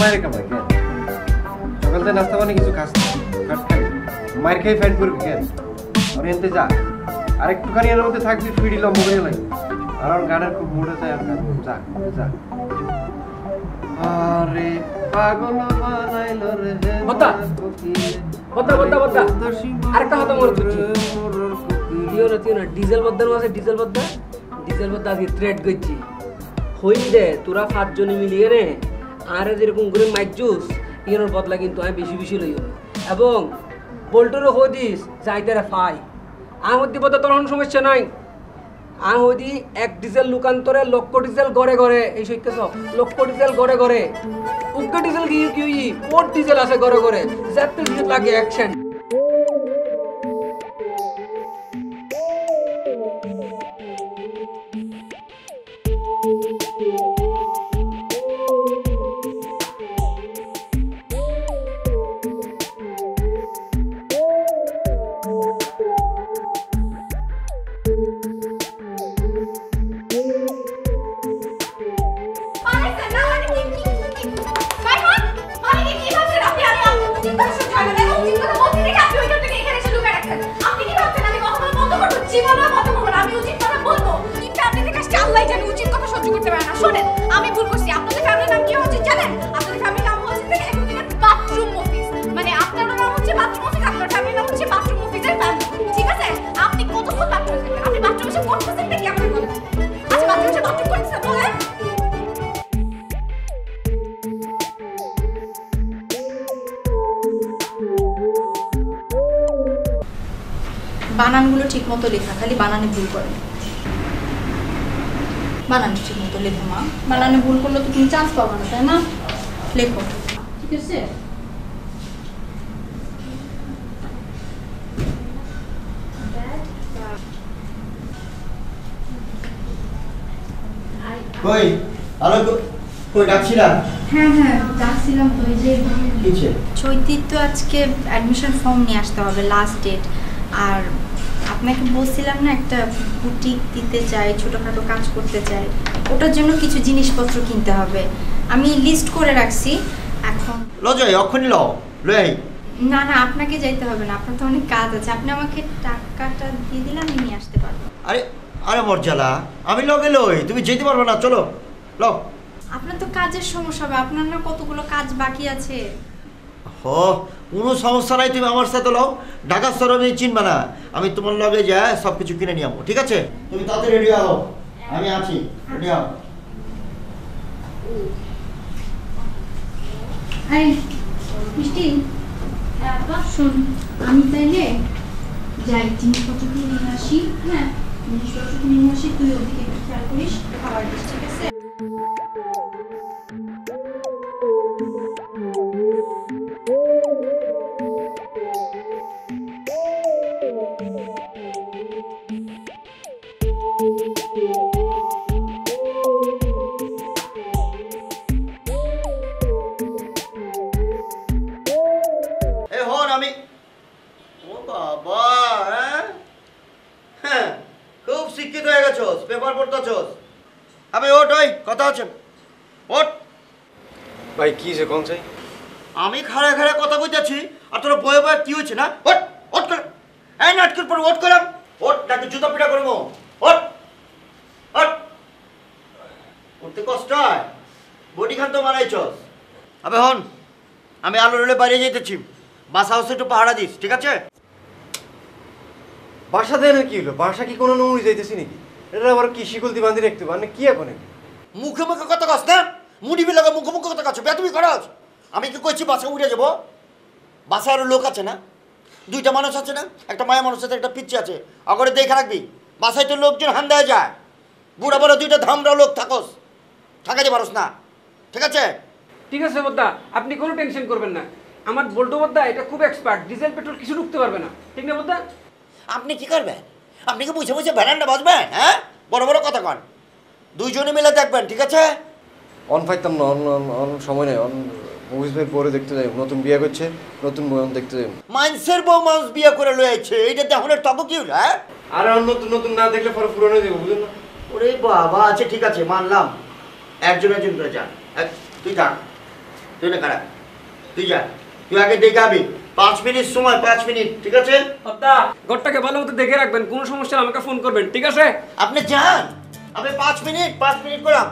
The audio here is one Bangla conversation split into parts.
মায়ের কামাই কেন সকাল থেকে নাস্তা বানিয়ে কিছু খাস কাট খাই মায়ের খেয়ে ফাইট করবি কেন আর এনতে যা আরেকটুখানি এর মধ্যে থাকবি ফিডি লম্ব করে লাগে আর আমার গানের খুব মুড আছে আর যা যা আরে পাগল বানাইলো রে বত্তা বত্তা বত্তা বত্তা আরেকটা কথা মনে হচ্ছে ইও রতি না ডিজেল বদ্দার আছে ডিজেল বদ্দা আজকে থ্রেড করছি হই দে তোরা পাঁচজনে মিলিয়ে রে আরে যেরকম করে মাইক জুস ইয়ের বদলা কিন্তু আমি বেশি বেশি লই এবং বোল্টরও হই দিস যাইতে রে ফাই আমার দিব তো তোর সমস্যা নাই আমি হই এক ডিজেল লুকান্তরে লক্ষ ডিজেল গড়ে গড়ে এই সইতেছ লক্ষ ডিজেল গড়ে গড়ে উগ্র ডিজেল কি কি কোট ডিজেল আছে গড়ে গড়ে যাতে ডিজেল লাগে অ্যাকশন বানানগুলো ঠিকমতো লেখা খালি বানানে ভুল করে বানান ঠিকমতো লেখো মা বানানে ভুল করলে তো তুমি চান্স পাবে না তাই না লেখো ঠিক আছে কই আলো কই ডাকছিলাম হ্যাঁ হ্যাঁ ডাকছিলাম তো এই যে কিছে চৈতির তো আজকে অ্যাডমিশন ফর্ম নিয়ে আসতে হবে লাস্ট ডেট আর আপনাকে বলছিলাম না একটা বুটিক দিতে চাই ছোটখাটো কাজ করতে চাই ওটার জন্য কিছু জিনিসপত্র কিনতে হবে আমি লিস্ট করে রাখছি এখন লজয় অখনি লও লই না না আপনাকে যাইতে হবে না আপনার তো অনেক কাজ আছে আপনি আমাকে টাকাটা দিয়ে দিলে আমি নিয়ে আসতে পারবো আরে আরে মর্যালা আমি লগে লই তুমি যেতে পারবে না চলো লও আপনার তো কাজের সমস্যা হবে আপনার না কতগুলো কাজ বাকি আছে ও কোনো সমস্যা নাই তুমি আমার সাথে লও ঢাকা শহরে আমি চিনবা না আমি তোমার লগে যা সব কিছু কিনে নিয়ে আসবো ঠিক আছে তুমি তাড়াতাড়ি রেডি হও আমি আছি রেডি হও আরে মিষ্টি শোন আমি তাইলে যাই জিনিসপত্র কিনে নিয়ে আসি হ্যাঁ জিনিসপত্র কিনে নিয়ে আসি তুই ওদিকে একটু খেয়াল করিস খাবার দিস ঠিক আছে আমি ও বাবা হ্যাঁ খুব শিক্ষিত হয়ে গেছোস পেপার পড়তেছোস আমি ওট ওই কথা আছে ওট ভাই কি যে কোন চাই আমি খাড়া খাড়া কথা কইতাছি আর তোর বয়ে বয়ে কি হচ্ছে না ওট ওট কর এই নাটকের পর ওট করলাম ওট নাকি জুতা পিটা করবো ওট ওট উঠতে কষ্ট হয় বডি খান তো মারাইছস আবে হন আমি আলো রোলে বাইরে যাইতেছি বাসা হাউসে একটু পাহারা দিস ঠিক আছে বাসা দেয় না কি হলো বাসা কি কোনো নমুনি যাইতেছি নাকি এটা আবার কি শিকল দি বান্ধি রাখতে মানে কি এখন মুখে মুখে কথা কস না মুড়ি বিলাকে মুখে মুখে কথা কস বেতমি করস আমি কি কইছি বাসা উড়ে যাব বাসা আরো লোক আছে না দুইটা মানুষ আছে না একটা মায়া মানুষ আছে একটা পিচ্ছি আছে আগরে দেখে রাখবি বাসায় তো লোকজন হান দেওয়া যায়, বুড়া বড় দুইটা ধামরা লোক থাকোস, ঠাকাতে পারোস না, ঠিক আছে? ঠিক আছে বদ্দা, আপনি কোনো টেনশন করবেন না। আমার বল্টু বদ্দা এটা খুব এক্সপার্ট, ডিজেল পেট্রোল কিছু ঢুকতে পারবে না, ঠিক না বদ্দা? আপনি কি করবেন? আপনি কি বুঝে বুঝে ভ্যারান্ডা বাজবেন? হ্যাঁ, বড় বড় কথা কন, দুইজনে মিলে দেখবেন, ঠিক আছে? অন পাইতাম না, অন সময় নেই, অন মুভিস ভাই পরে দেখতে যাই, নতুন বিয়ে করছে, নতুন বউ দেখতে যাই। মানুষের বউ মানুষ বিয়ে করে লয়েছে, এইটা দেখুন টপ কি হলো? হ্যাঁ, আর নতুন নতুন না দেখলে পরে পুরনো হয়ে যাবো, বুঝলেন না? ওরে বাবা, আচ্ছা ঠিক আছে, মানলাম, একজন একজন করে যান। তুই যা, তুই না খারাপ, তুই যা, তুই আগে দেখে আবি, 5 মিনিট সময়, 5 মিনিট, ঠিক আছে? বদ্দা ঘরটাকে ভালো মতো দেখে রাখবেন, কোনো সমস্যা হলে আমাকে ফোন করবেন, ঠিক আছে? আপনি যান, আপনি 5 মিনিট করলাম।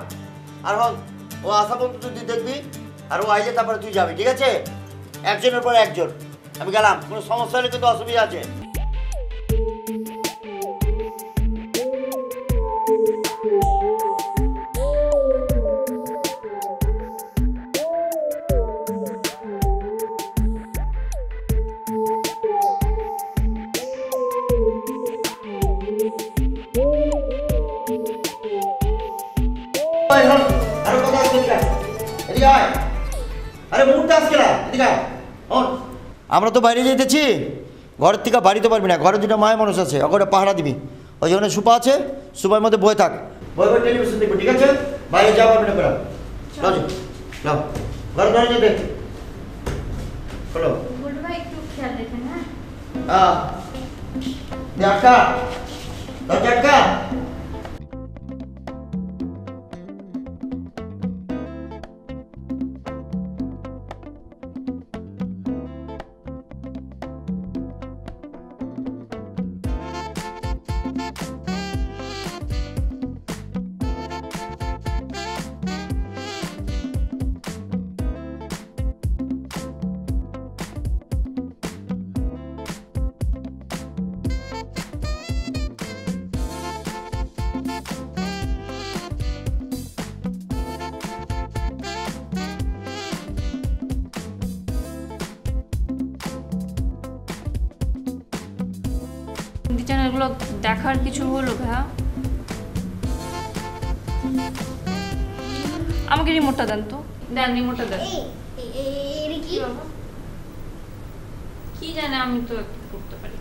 আর হন, ও আসা পর্যন্ত তুই দেখবি, আর ও আইলে তারপরে তুই যাবি, ঠিক আছে? একজনের পর একজন, আমি গেলাম, কোনো সমস্যা হলে কিন্তু অসুবিধা আছে। আরো কথা আছে, এদিকে আয়, আরে মুহূর্তে আসছে না, এদিকে আয়। আমরা তো বাইরে যেতেছি, ঘরের থেকে বাড়িতে পারবি না, ঘরে দুটো মায়ের মানুষ আছে, ওখানে পাহারা দিবি, ওই জন্য সুপা আছে, সুপার মধ্যে বয়ে থাক, বয়ে বয়ে টেলিভিশন দেখবো, ঠিক আছে? বাইরে যাওয়া পারবি না, বেড়া যাও, ঘরে ঘরে যেতে হলো। বল্টু ভাই একটু খেয়াল রেখেন। হ্যাঁ, দরজা আটকা। হিন্দি চ্যানেলগুলো দেখার কিছু হলো ভাইয়া? আমাকে রিমোটটা দেন তো, দেন রিমোটটা দেন। কি বাবা, কি জানে, আমি তো করতে পারি।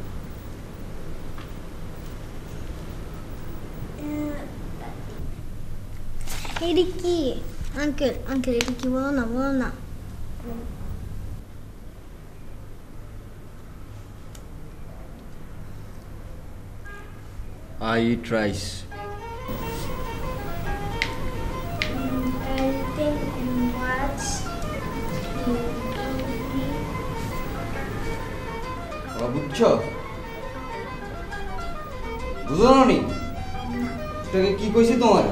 এটা কি আঙ্কেল? আঙ্কেল এটা কি? বলো না, বলো না। I eat rice. বুঝছো? বুঝো না নি? এটাকে কি কইছি তোমার?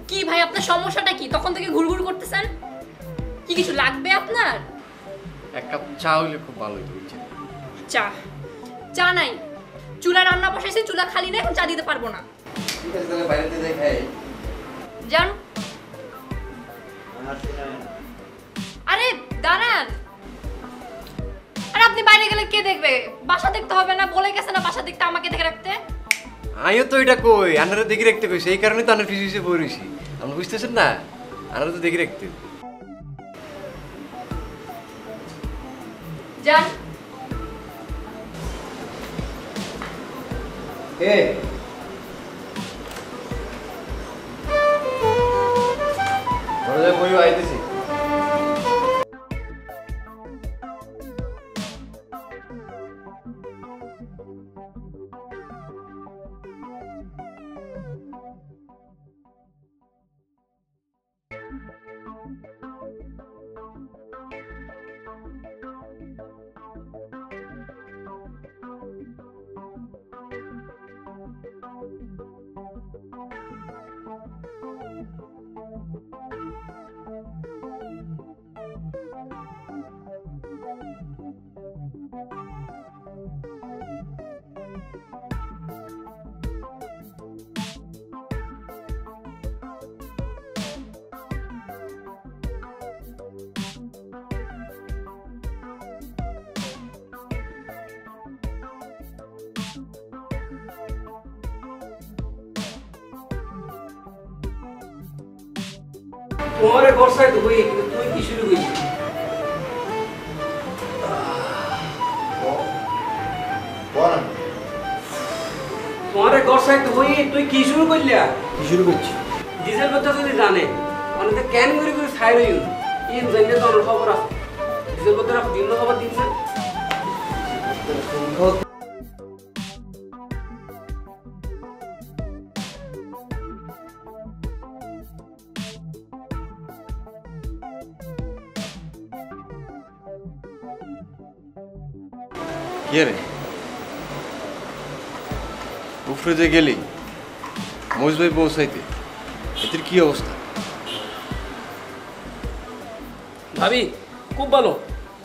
কি ভাই, আপনার সমস্যাটা কি? তখন থেকে ঘুরঘুর করতেছেন, কি কিছু লাগবে আপনার? এক কাপ চা হইলে খুব ভালো হতো। চা? চা নাই, চুলা রান্না বসাইছি, চুলা খালি নেই, এখন চা দিতে পারবো না। ঠিক আছে, তাহলে বাইরেতে যাই খাই। যান। আরে দাঁড়ান, আর আপনি বাইরে গেলে কে দেখবে? বাসা দেখতে হবে না? বলে গেছে না বাসা দেখতে, আমাকে দেখে রাখতে? আমিও তো এটা কই, আনারা দেখে রাখতে কইছি, এই কারণে তো আনার ফিসে পড়েছি। আপনি বুঝতেছেন না, আনারা তো দেখে রাখতে। যান। কে দরজা কইও আইতেছি তোমারে বর্ষায় তো হই তুই কি শুরু হইলি তোমারে বর্ষায় তো হই তুই কি শুরু করলিয়া কি শুরু করছি ডিজেল কথা যদি জানে অনেকে ক্যান করে করে ছাই রইল ইন জানলে তো খবর আছে ডিজেল কথা দিন খবর দিন না কে রে উপরে যে গেলি মহিষ ভাই পৌঁছাইতে এদের কি অবস্থা ভাবি খুব ভালো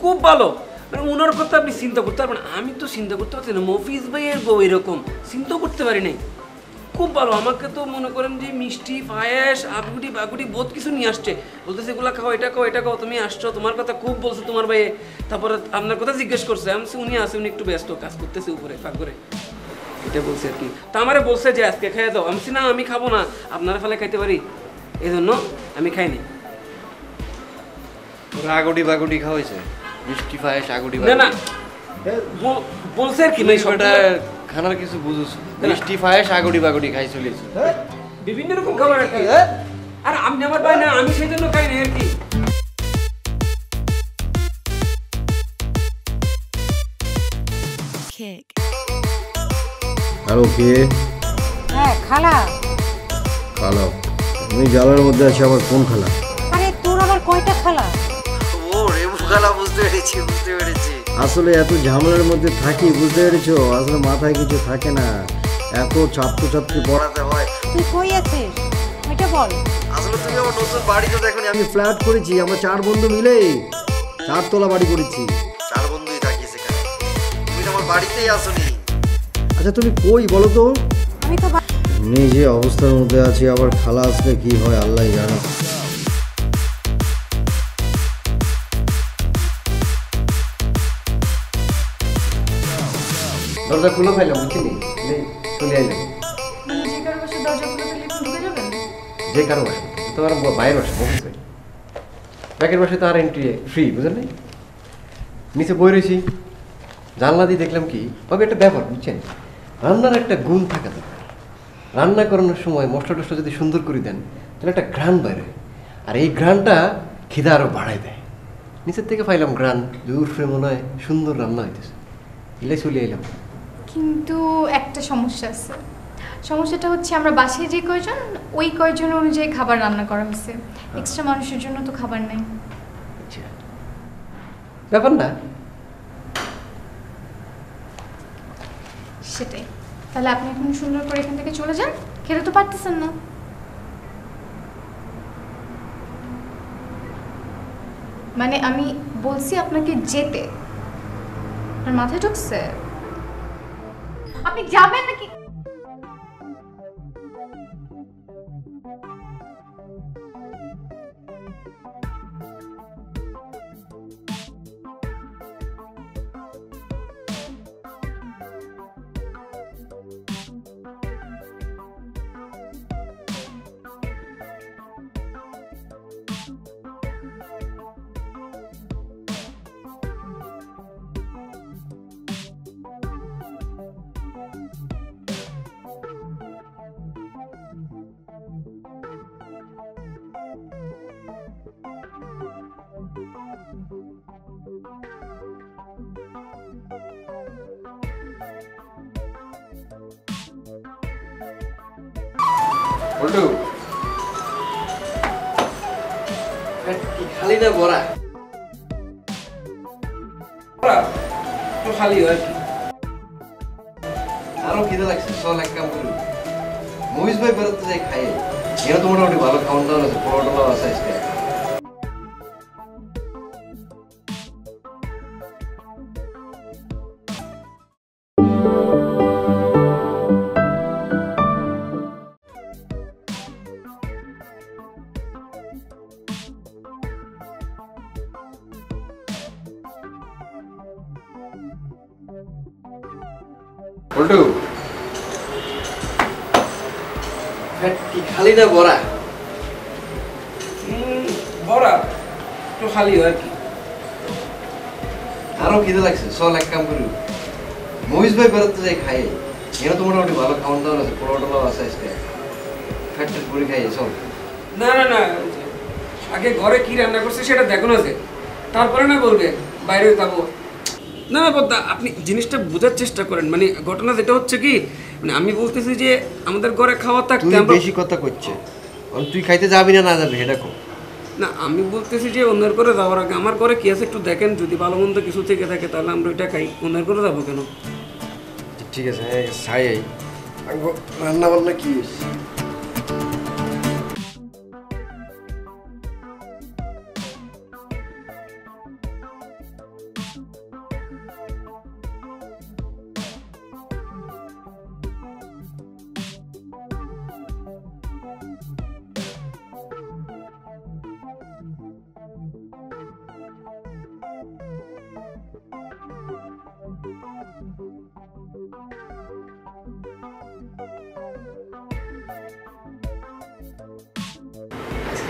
খুব ভালো মানে ওনার কথা আপনি চিন্তা করতে পারবেন আমি তো চিন্তা করতে পারছি না মফিজ ভাইয়ের বউ এরকম চিন্তা করতে পারি নাই খুব ভালো আমাকে তো মনে করেন যে মিষ্টি পায়েস আগুটি বাগুটি বহুত কিছু নিয়ে আসছে বলতেছে এগুলো খাও এটা খাও তুমি আসছো তোমার কথা খুব বলছে তোমার ভাইয়ে তারপরে আপনার কথা জিজ্ঞেস করছে আমি উনি আছে উনি একটু ব্যস্ত কাজ করতেছে উপরে পাক করে এটা বলছে আর কি তা আমারে বলছে যে আজকে খাইয়ে দাও আমি না আমি খাবো না আপনারা ফেলে খাইতে পারি এই জন্য আমি খাইনি ওরা আগটি বাগুটি খাওয়াইছে মিষ্টি পায়েস আগটি না না বলছে আর কি ভাই সবটা খানার কিছু বুঝুছ মিষ্টি পায়েস আগটি বাগুটি খাই চলেছে বিভিন্ন রকম খাবার আর কি আর আমি আমার ভাই না আমি সেই জন্য খাই না আর কি হ্যালো কে হ্যাঁ খালা খালা আমি জালার মধ্যে আছি আবার কোন খালা আরে তোর আবার কয়টা খালা ও রেবু খালা বুঝতে পেরেছি আসলে এত ঝামেলার মধ্যে থাকি বুঝতে পেরেছো আসলে মাথায় কিছু থাকে না এত ছাত্রছাত্রী পড়াতে হয় তুই কই আছিস ওইটা বল আসলে তুমি আমার নতুন বাড়ি তো দেখোনি আমি ফ্ল্যাট করেছি আমরা 4 বন্ধু মিলে 4 তলা বাড়ি করেছি 4 বন্ধুই থাকি সেখানে তুমি তো আমার বাড়িতেই আসোনি আচ্ছা তুমি কই বলো তো আমি তো নিজে অবস্থার মধ্যে আছি আবার খালা আসলে কি হয় আল্লাহই জানে দরজা খুলে ফেলাম বুঝলি চলে আইলাম যে কারো বাসা তোমার বাইরের বাসা বলছে ব্যাকের বাসায় তো আর এন্ট্রি ফ্রি বুঝলেন নাই নিচে বই রয়েছি জানলা দিয়ে দেখলাম কি তবে একটা ব্যাপার বুঝছেন রান্নার একটা গুণ থাকা দরকার রান্না করানোর সময় মশলা টসলা যদি সুন্দর করে দেন তাহলে একটা ঘ্রাণ বাইরে আর এই ঘ্রাণটা খিদা আরও বাড়ায় দেয় নিচের থেকে পাইলাম ঘ্রাণ দূর ফ্রে মনে হয় সুন্দর রান্না হইতেছে এলে চলে এলাম কিন্তু একটা সমস্যা আছে সমস্যাটা হচ্ছে আমরা বাসায় যে কয়জন ওই কয়জন অনুযায়ী খাবার রান্না করা হয়েছে এক্সট্রা মানুষের জন্য তো খাবার নাই আচ্ছা ব্যাপার না সেটাই তাহলে আপনি এখন সুন্দর করে এখান থেকে চলে যান খেতে তো পারতেছেন না মানে আমি বলছি আপনাকে যেতে আর মাথায় ঢুকছে আপনি যাবেন নাকি বল্টু কি খালি না বড়া? তো খালি হয় কি? আরো খিদে লাগছে, চল এক কাম করি, মহিষ ভাই বেরোতে যাই খাই। এরা তো মোটামুটি ভালো খাওয়ান দাওয়ান আছে, পোলাও টোলাও আছে আজকে। বল্টু কি খালি না বড়া? বড়া তো খালি হয় কি? আরো খিদে লাগছে, চল এক কাম করি, মহিষ ভাই বেরোতে যাই খাই। এরা তো মোটামুটি ভালো খাওয়ান দাওয়ান আছে, পোলাও টোলাও আছে আজকে, ফ্যাট ফ্যাট করে খাই। চল। না না না, আগে ঘরে কি রান্না করছে সেটা দেখো না, যে তারপরে না বলবে বাইরে যাবো। না না বদ্দা, আপনি জিনিসটা বোঝার চেষ্টা করেন। মানে ঘটনা যেটা হচ্ছে কি, মানে আমি বলতেছি যে আমাদের ঘরে খাওয়া থাকতে আমরা বেশি কথা কইছে, তুই খাইতে যাবি না না যাবি সেটা কো। না, আমি বলতেছি যে অন্যের করে যাওয়ার আগে আমার ঘরে কি আছে একটু দেখেন, যদি ভালো মন্দ কিছু থেকে থাকে তাহলে আমরা ওইটা খাই, অন্যের করে যাবো কেন? ঠিক আছে, ছাই রান্না বান্না কি হয়েছে?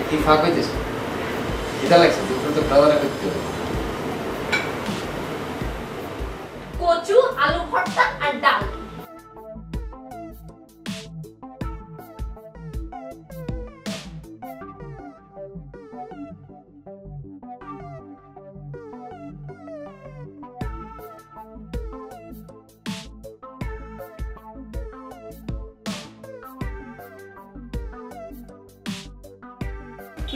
কি ফাঁক হইতেছে? এটা লাগছে দুপুরে তো খাওয়া রাখতে হবে। কচু, আলু ভর্তা আর ডাল।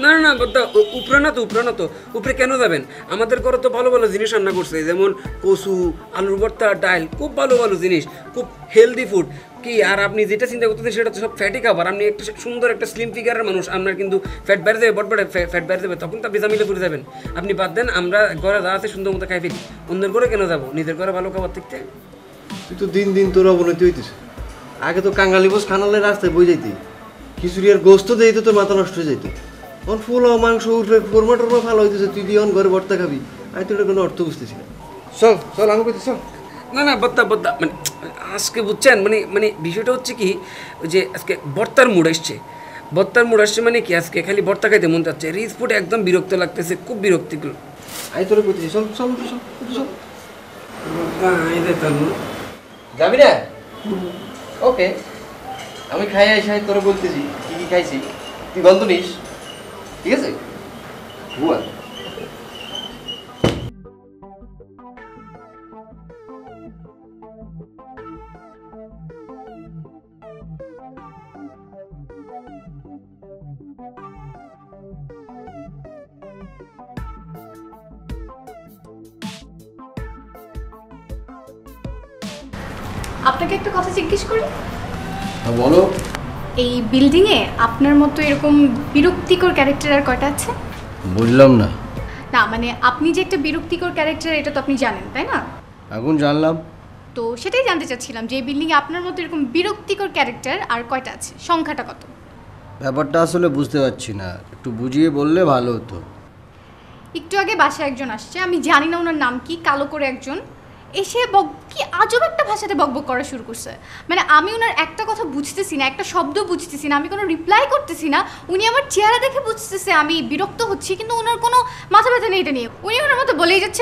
না না বদ্দা, উপরে না তো, উপরে না তো, উপরে কেন যাবেন? আমাদের ঘরে তো ভালো ভালো জিনিস রান্না করছে, যেমন কচু, আলুর ভর্তা, ডাল, খুব ভালো ভালো জিনিস, খুব হেলদি ফুড। কি আর আপনি যেটা চিন্তা করতেছেন সেটা তো সব ফ্যাটি খাবার। আপনি একটা সুন্দর একটা স্লিম ফিগারের মানুষ, আপনার কিন্তু ফ্যাট বেড়ে যাবে, বট ফ্যাট বেড়ে যাবে, তখন তো আপনি জামিলে পড়ে যাবেন। আপনি বাদ দেন, আমরা ঘরে যা আছে সুন্দর মতো খাই ফেলি, অন্যের ঘরে কেন যাবো? নিজের ঘরে ভালো খাবার দেখতে। তুই তো দিন দিন তোর অবনতি হইতেছে। আগে তো কাঙ্গালি বোস খানালে রাস্তায় বই যাইতি, খিচুড়ি আর গোস্ত দিয়ে তো তোর মাথা নষ্ট হয়ে যাইতো। অন ফুলাও মাংস উঠবে, ফোরমা টোরমা ভালো হইতেছে, তুই দিয়ে ঘরে ভর্তা খাবি। আমি তো এটা কোনো অর্থ বুঝতেছি না। চল চল, আমি কইতে চল। না না বদ্দা বদ্দা, মানে আজকে বুঝছেন, মানে মানে বিষয়টা হচ্ছে কি, ওই যে আজকে ভর্তার মুড আসছে, ভর্তার মুড আসছে মানে কি, আজকে খালি ভর্তা খাইতে মন যাচ্ছে, রিচ ফুড একদম বিরক্ত লাগতেছে, খুব বিরক্তিকর। আমি তোরে কইতেছি চল চল চল চল। যাবি না? ওকে, আমি খাই আইসা তোরে বলতেছি কি কি খাইছি, তুই গন্ধ নিস, ঠিক আছে? বুয়া আপনাকে একটা কথা জিজ্ঞেস করি। বলো। এই বিল্ডিংয়ে আপনার মতো এরকম বিরক্তিকর ক্যারেক্টার আর কয়টা আছে? বুঝলাম না। না মানে আপনি যে একটা বিরক্তিকর ক্যারেক্টার এটা তো আপনি জানেন, তাই না? এখন জানলাম। তো সেটাই জানতে চাচ্ছিলাম যে এই বিল্ডিংয়ে আপনার মতো এরকম বিরক্তিকর ক্যারেক্টার আর কয়টা আছে, সংখ্যাটা কত? ব্যাপারটা আসলে বুঝতে পারছি না, একটু বুঝিয়ে বললে ভালো হতো। একটু আগে বাসায় একজন আসছে, আমি জানি না ওনার নাম কি, কালো করে একজন এসে কি আজব একটা ভাষাতে বকবক করা শুরু করছে। মানে আমি ওনার একটা কথা বুঝতেছি না, একটা শব্দ বুঝতেছি না, আমি কোনো রিপ্লাই করতেছি না। উনি আমার চেহারা দেখে বুঝতেছে আমি বিরক্ত হচ্ছি, কিন্তু ওনার কোনো মাথা ব্যথা নেই এটা নিয়ে। উনি ওনার মতো বলেই যাচ্ছে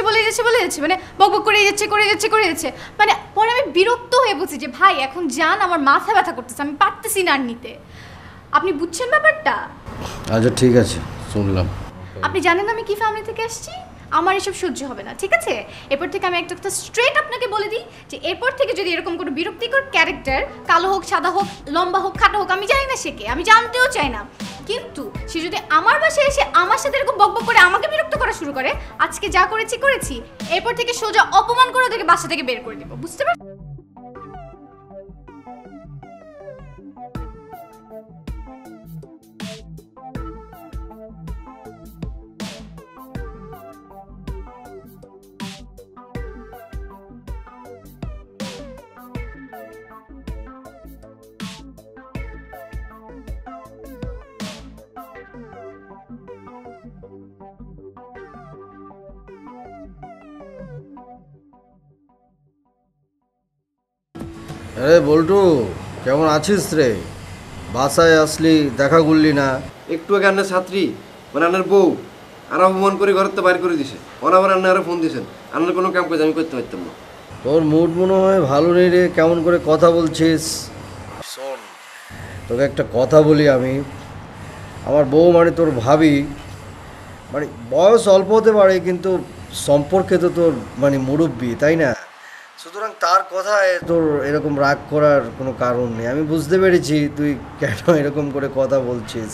মানে বকবক করে যাচ্ছে। মানে পরে আমি বিরক্ত হয়ে বলছি যে ভাই এখন যান, আমার মাথা ব্যথা করতেছে, আমি পারতেছি না আর নিতে। আপনি বুঝছেন ব্যাপারটা? আচ্ছা ঠিক আছে, শুনলাম। আপনি জানেন আমি কি ফ্যামিলি থেকে আসছি? আমার এসব সহ্য হবে না, ঠিক আছে? এরপর থেকে আমি একটা কথা স্ট্রেট আপনাকে বলে দিই যে এরপর থেকে যদি এরকম কোনো বিরক্তিকর ক্যারেক্টার, কালো হোক, সাদা হোক, লম্বা হোক, খাটো হোক, আমি জানি না সে কে, আমি জানতেও চাই না, কিন্তু সে যদি আমার বাসায় এসে আমার সাথে এরকম বকবক করে আমাকে বিরক্ত করা শুরু করে, আজকে যা করেছি করেছি, এরপর থেকে সোজা অপমান করে ওদেরকে বাসা থেকে বের করে দিব, বুঝতে পারছেন? আরে বল্টু, কেমন আছিস রে? বাসায় আসলি, দেখা করলি না। একটু আগে আন্নার ছাত্রী মানে আন্নার বউ আর অপমান করে ঘরের তো বাইর করে দিছে। আবার আন্না আরো ফোন দিয়েছেন, আন্নার কোনো কাম কাজ আমি করতে পারতাম না। তোর মুড মনে হয় ভালো নেই রে, কেমন করে কথা বলছিস? শোন, তোকে একটা কথা বলি আমি। আমার বউ মানে তোর ভাবি, মানে বয়স অল্প হতে পারে কিন্তু সম্পর্কে তো তোর মানে মুরব্বি, তাই না? সুতরাং তার কথায় তোর এরকম রাগ করার কোনো কারণ নেই। আমি বুঝতে পেরেছি তুই কেন এরকম করে কথা বলছিস।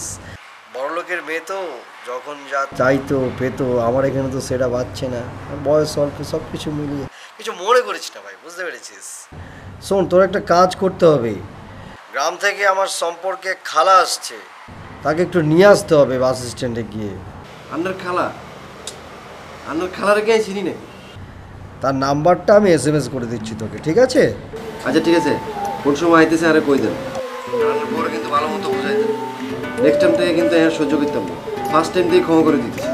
বড়লোকের মেয়ে তো যখন যা চাইতো পেতো, আমার এখানে তো সেটা পাচ্ছে না। বয়স অল্প, সব কিছু মিলিয়ে কিছু মনে করিস না ভাই, বুঝতে পেরেছিস? শোন, তোর একটা কাজ করতে হবে। গ্রাম থেকে আমার সম্পর্কে খালা আসছে, তাকে একটু নিয়ে আসতে হবে বাস স্ট্যান্ডে গিয়ে। আন্নার খালা? আন্নার খালারে কে চিনি না। তার নাম্বারটা আমি SMS করে দিচ্ছি তোকে, ঠিক আছে? আচ্ছা ঠিক আছে, কোন সময় আইতেছে আরে কই দেন, পরে কিন্তু ভালো মতো বুঝাই দেন। নেক্সট টাইম থেকে কিন্তু আর সহ্য করতাম না, ফার্স্ট টাইম থেকে ক্ষমা করে দিতেছি।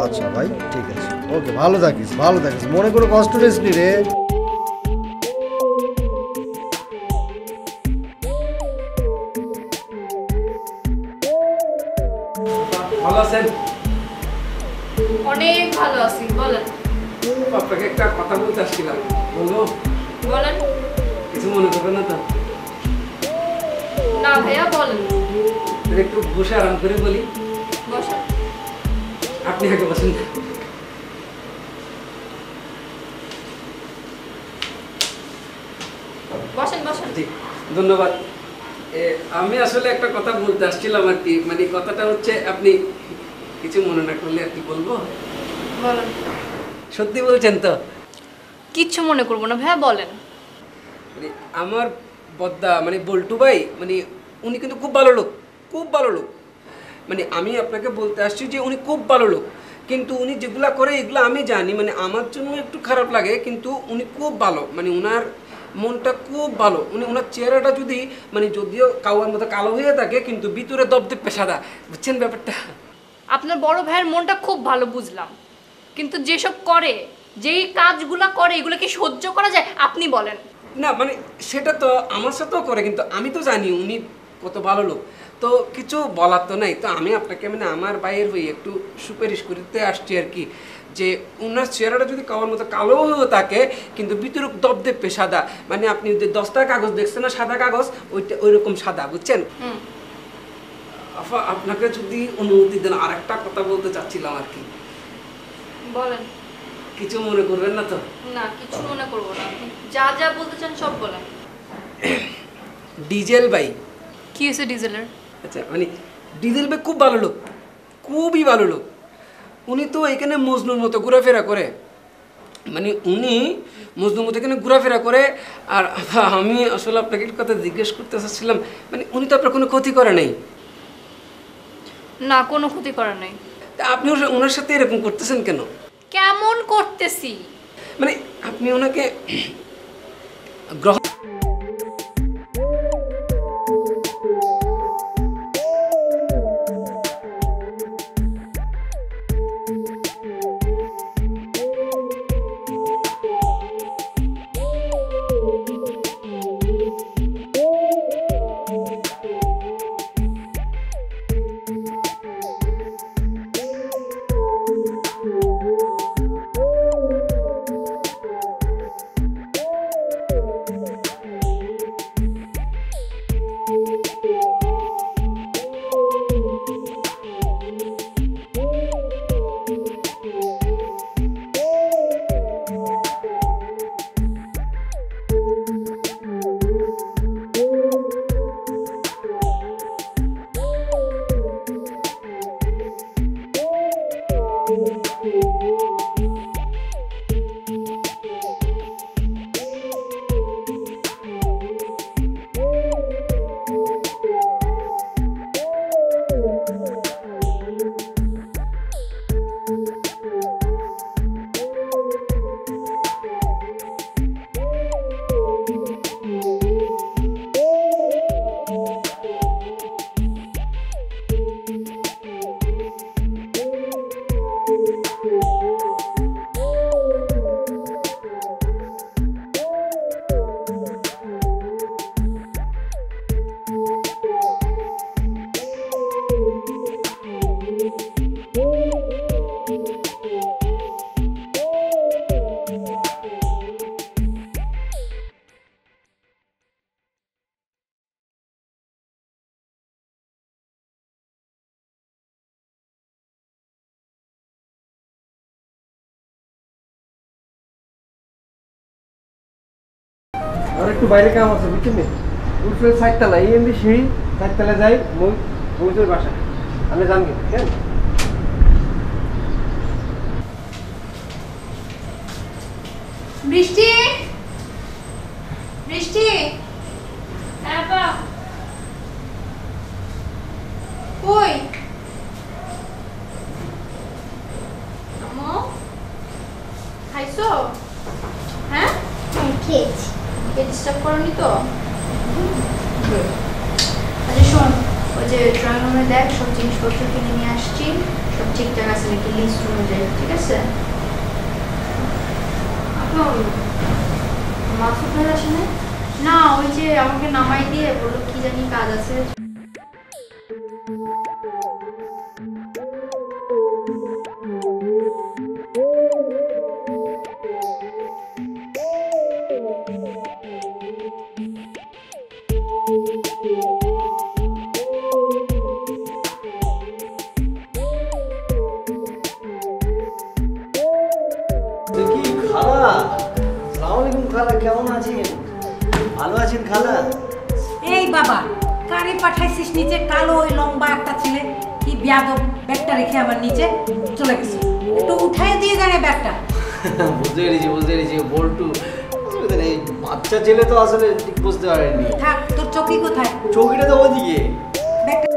আচ্ছা ভাই, ঠিক আছে, ওকে, ভালো থাকিস, ভালো থাকিস, মনে কোনো কষ্ট নিস নি রে। ভালো আছেন? অনেক ভালো আছি, বলেন। আপনাকে একটা কথা বলতে আসছিলাম, বলবো? বলেন। কিছু মনে করবেন না তো? না ভাইয়া, বলেন। একটু বসে আরাম করে বলি। বসেন। আপনি আগে বসেন। বসেন বসেন। জি ধন্যবাদ। আমি আসলে একটা কথা বলতে আসছিলাম আর কি, মানে কথাটা হচ্ছে, আপনি কিছু মনে না করলে আর কি বলবো? বলেন। সত্যি বলছেন তো? কিচ্ছু মনে করবো না ভাইয়া, বলেন। মানে আমার বদ্দা মানে বল্টু ভাই, মানে উনি কিন্তু খুব ভালো লোক, খুব ভালো লোক। মানে আমি আপনাকে বলতে আসছি যে উনি খুব ভালো লোক, কিন্তু উনি যেগুলা করে এগুলো আমি জানি, মানে আমার জন্য একটু খারাপ লাগে, কিন্তু উনি খুব ভালো, মানে উনার মনটা খুব ভালো। ওনার চেহারাটা যদি মানে যদিও কাউয়ার মতো কালো হয়ে থাকে, কিন্তু ভিতরে দপদপে সাদা, বুঝছেন ব্যাপারটা? আপনার বড় ভাইয়ের মনটা খুব ভালো, বুঝলাম, কিন্তু যেসব করে, যেই কাজগুলা করে, এগুলো কি সহ্য করা যায়? আপনি বলেন। না মানে সেটা তো আমার সাথেও করে, কিন্তু আমি তো জানি উনি কত ভালো লোক, তো কিছু বলার তো নাই। তো আমি আপনাকে মানে আমার ভাইয়ের হয়ে একটু সুপারিশ করতে আসছি আর কি, যে ওনার চেহারাটা যদি কাওয়ার মতো কালো হয়ে থাকে, কিন্তু ভিতরে দপদপে সাদা, মানে আপনি যে 10টা কাগজ দেখছেন না, সাদা কাগজ, ওইটা ওইরকম সাদা, বুঝছেন? আপনাকে যদি অনুমতি দেন আর একটা কথা বলতে চাচ্ছিলাম আর কি। বলেন। কিছু মনে করবেন না তো? না, কিছু মনে করবো না, যা যা বলতে চান সব বলেন। ডিজেল ভাই। কি হয়েছে ডিজেলের? আচ্ছা, মানে ডিজেল ভাই খুব ভালো লোক, খুবই ভালো লোক। উনি তো এখানে মজনুর মতো ঘোরাফেরা করে, মানে উনি মজনুর মতো এখানে ঘোরাফেরা করে। আর আমি আসলে আপনাকে একটা কথা জিজ্ঞেস করতে চাচ্ছিলাম, মানে উনি তো আপনার কোনো ক্ষতি করে নাই? না, কোনো ক্ষতি করে নাই। তা আপনি ওনার সাথে এরকম করতেছেন কেন? কেমন করতেছি? মানে আপনি ওনাকে গ্রহণ আর একটু বাইরে কাম আছে বুঝছেন উপরে 4 তলা এই এমনি সিঁড়ি 4 তলা যাই মইদের বাসা আপনি জান কেন বৃষ্টি বৃষ্টি আপা কই আম্মু খাইছো হ্যাঁ খেয়েছি ডিস্টার্ব করনি তো আচ্ছা শোন ওই যে ড্রয়িং রুমে দেখ সব জিনিসপত্র কিনে নিয়ে আসছি সব ঠিকঠাক আছে নাকি লিস্ট অনুযায়ী ঠিক আছে এখন মাসুদ ভাই আসে না ওই যে আমাকে নামাই দিয়ে বললো কি জানি কাজ আছে কেমন আছেন? ভালো আছেন খালা? এই বাবা কারে পাঠাইছিস নিচে কালো ওই লম্বা একটা ছেলে কি বিয়াদব ব্যাগটা রেখে আমার নিচে চলে গেছে একটু উঠাই দিয়ে জানে ব্যাগটা বুঝতে পেরেছি বল্টু এই বাচ্চা ছেলে তো আসলে ঠিক বুঝতে পারেনি থাক তোর চৌকি কোথায় চৌকিটা তো ওদিকে ব্যাগটা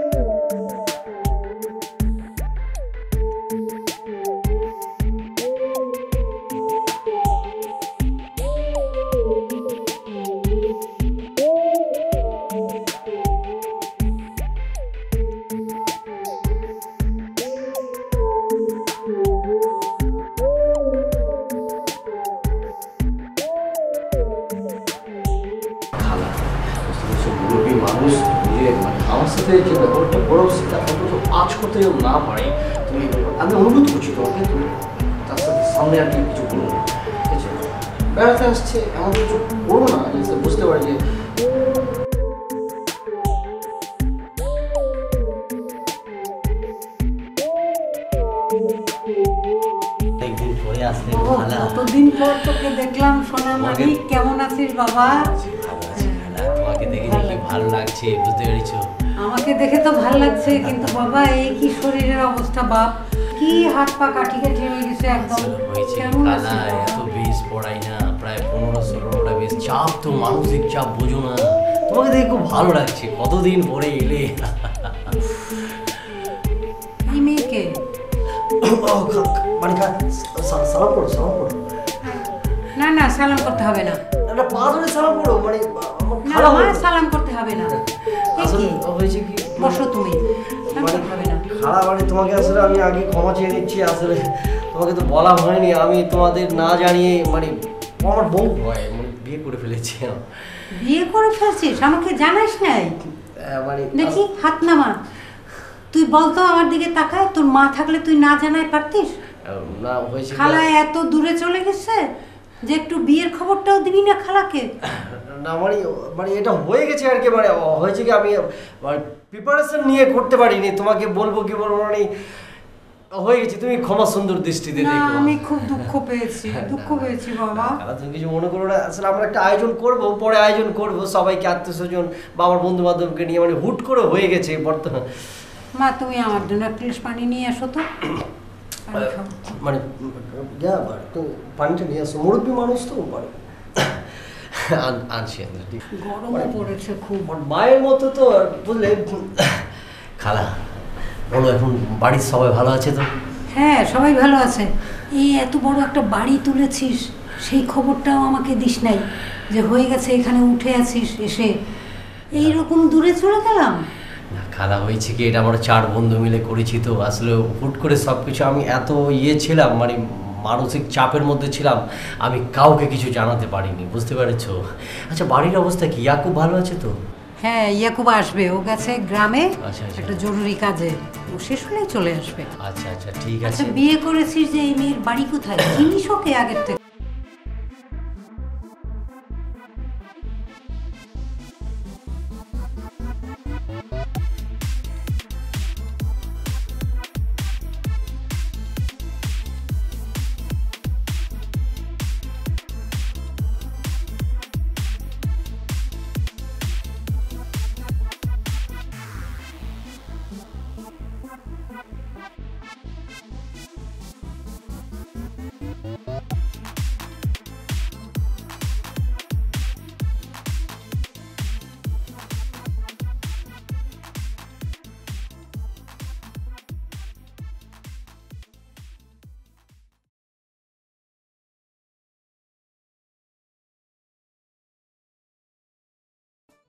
মানুষ আমার সাথে যে ব্যাপারটা বড় সেটা অন্তত আজ করতে যেন না পারে তুমি আমি অনুরোধ করছি তোমাকে তুমি তার সাথে সামনে আর কি কিছু করবো ঠিক আছে বেড়াতে আসছে এমন কিছু করবো না যাতে বুঝতে পারি যে একদিন পরে আসলে কতদিন পর তোকে দেখলাম সোনা মানি কেমন আছিস বাবা তোমাকে দেখে দেখি ভালো লাগছে বুঝতে পেরেছো আমাকে দেখে তো ভালো লাগছে কিন্তু বাবা এই কি শরীরের অবস্থা বাপ কি হাত পা কাঠি কাঠি হয়ে গেছে একদম কেমন আছিস এত বেশ পড়াই না প্রায় 15-16টা বেশ চাপ তো মানসিক চাপ বোঝো না তোমাকে দেখে খুব ভালো লাগছে কতদিন পরে এলে এই মেয়েকে মানে সালাম করো না না সালাম করতে হবে না পা ধরে সালাম করো মানে না মা সালাম করতে হবে না আসলে হয়েছে কি বসো তুমি মানে খারাপ মানে তোমাকে আসলে আমি আগে ক্ষমা চেয়ে নিচ্ছি আসলে তোমাকে তো বলা হয়নি আমি তোমাদের না জানিয়ে মানে আমার বউ হয় মানে বিয়ে করে ফেলেছি বিয়ে করে ফেলছিস আমাকে জানাস নাই মানে দেখি হাত নামা তুই বলতো আমার দিকে তাকায় তোর মা থাকলে তুই না জানাই পারতিস না হয়েছে খালা এত দূরে চলে গেছে যে একটু বিয়ের খবরটাও দিবি না খালাকে না মানে এটা হয়ে গেছে আর কি মানে হয়েছে কি আমি প্রিপারেশন নিয়ে করতে পারিনি তোমাকে বলবো কি বলবো মানে হয়ে গেছে তুমি ক্ষমা সুন্দর দৃষ্টিতে দেখো আমি খুব দুঃখ পেয়েছি বাবা তুমি কিছু মনে করো না আসলে আমরা একটা আয়োজন করব পরে আয়োজন করব সবাইকে আত্মীয়স্বজন বা আমার বন্ধু বান্ধবকে নিয়ে মানে হুট করে হয়ে গেছে বর্তমান মা তুমি আমার জন্য এক গ্লাস পানি নিয়ে আসো তো মানে পানিটা নিয়ে আসো মুরব্বী মানুষ তো পারে আনছি গরমও পড়েছে খুব মায়ের মতো তো বুঝলে খালা বলো এখন বাড়ির সবাই ভালো আছে তো হ্যাঁ সবাই ভালো আছে এই এত বড় একটা বাড়ি তুলেছিস সেই খবরটাও আমাকে দিস নাই যে হয়ে গেছে এখানে উঠে আছিস এসে এইরকম দূরে চলে গেলাম না খালা হয়েছে কি এটা আমরা 4 বন্ধু মিলে করেছি তো আসলে হুট করে সব কিছু আমি এত ছিলাম মানে মানসিক চাপের মধ্যে ছিলাম আমি কাউকে কিছু জানাতে পারিনি বুঝতে পেরেছো আচ্ছা বাড়ির অবস্থা কি ইয়াকুব ভালো আছে তো হ্যাঁ ইয়াকুব আসবে ও গেছে গ্রামে একটা জরুরি কাজে ও শেষ হলেই চলে আসবে আচ্ছা ঠিক আছে বিয়ে করেছিস যে এই মেয়ের বাড়ি কোথায় চিনিস ওকে আগের থেকে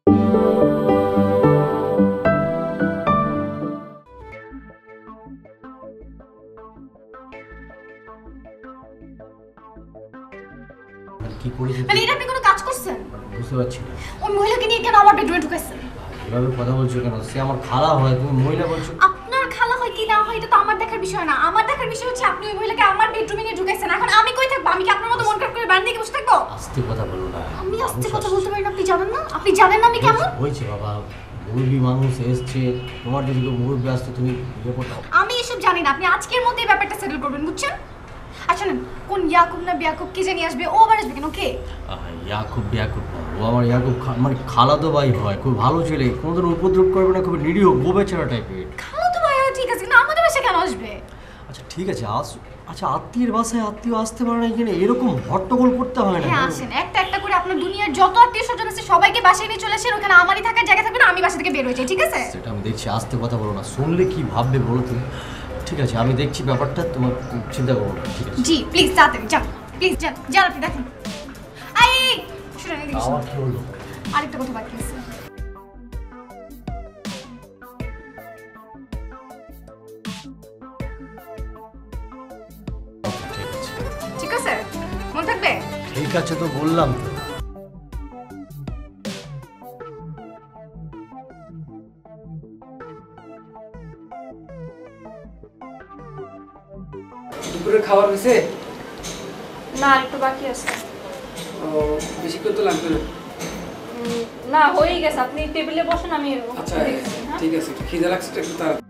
কি করেছে? মানে এটা আপনি কোনো কাজ করছেন? বুঝতে পারছি না। ওই মহিলাকে নিয়ে কেন আমার বেডরুমে ঢুকাইছেন? এভাবে কথা বলছো কেন? সে আমার খালা হয়, তুমি মহিলা বলছো। আপনার খালা হয় কি না হয় এটা তো আমার দেখার বিষয় না। আমার দেখার বিষয় হচ্ছে আপনি ওই মহিলাকে আমার বেডরুমে নিয়ে ঢুকাইছেন। এখন আমি কই থাকবো? আমি কি আপনার মতো মন খারাপ করে বাড়ি থেকে বসে থাকবো? আস্তে কথা বলো না। আমি আস্তে কথা বলতে পারি না, আপনি জানেন না? আপনি জানেন না আমি কেমন? হয়েছে বাবা, মুরগি মানুষ এসছে, তোমার যদি কেউ মুরগি আসতো তুমি ইয়ে করতাম। আমি এসব জানি না, আপনি আজকের মধ্যে এই ব্যাপারটা সেটেল করবেন, বুঝছেন? আচ্ছা না, কোন ইয়াকুব না বিয়াকুব কি জানি আসবে, ও আবার আসবে কেন? কে? ইয়াকুব বিয়াকুব না, ও আমার ইয়াকুব মানে খালাতো ভাই হয়, খুব ভালো ছেলে, কোনোদিন উপদ্রব করবে না, খুব নিরীহ গোবেচারা টাইপের। খালাতো ভাই হয় ঠিক আছে, না আমাদের বাসায় কেন আসবে? আচ্ছা ঠিক আছে, আচ্ছা আত্মীয়ের বাসায় আত্মীয় আসতে পারে না, এখানে এরকম হট্টগোল করতে হয় না। হ্যাঁ আসেন, একটা একটা করে আপনার দুনিয়ার যত আত্মীয় স্বজন আছে সবাইকে বাসায় নিয়ে চলে আসেন, ওখানে আমারই থাকার জায়গা থাকবে না, আমি বাসা থেকে বের হয়ে যাই, ঠিক আছে? সেটা আমি দেখছি, আস্তে কথা বলো না, শুনলে কি ভাববে বলো তুমি। ঠিক আছে আমি দেখছি ব্যাপারটা, তোমার চিন্তা করো না, ঠিক আছে? জি প্লিজ তাড়াতাড়ি যান, প্লিজ যান, যান আপনি দেখেন। এই শুনুন, এদিকে শুনুন। আবার কি হলো? আরেকটা কথা বাকি আছে। ঠিক আছে, মন থাকবে? ঠিক আছে তো বললাম তো। দুপুরের খাবার হয়েছে? না, একটু বাকি আছে। ও বেশিক্ষণ তো লাগবে না। না, হয়েই গেছে, আপনি টেবিলে বসেন, আমি আচ্ছা দেখছি, হ্যাঁ? ঠিক আছে, একটু খিদে লাগছে তো, একটু তাড়াতাড়ি।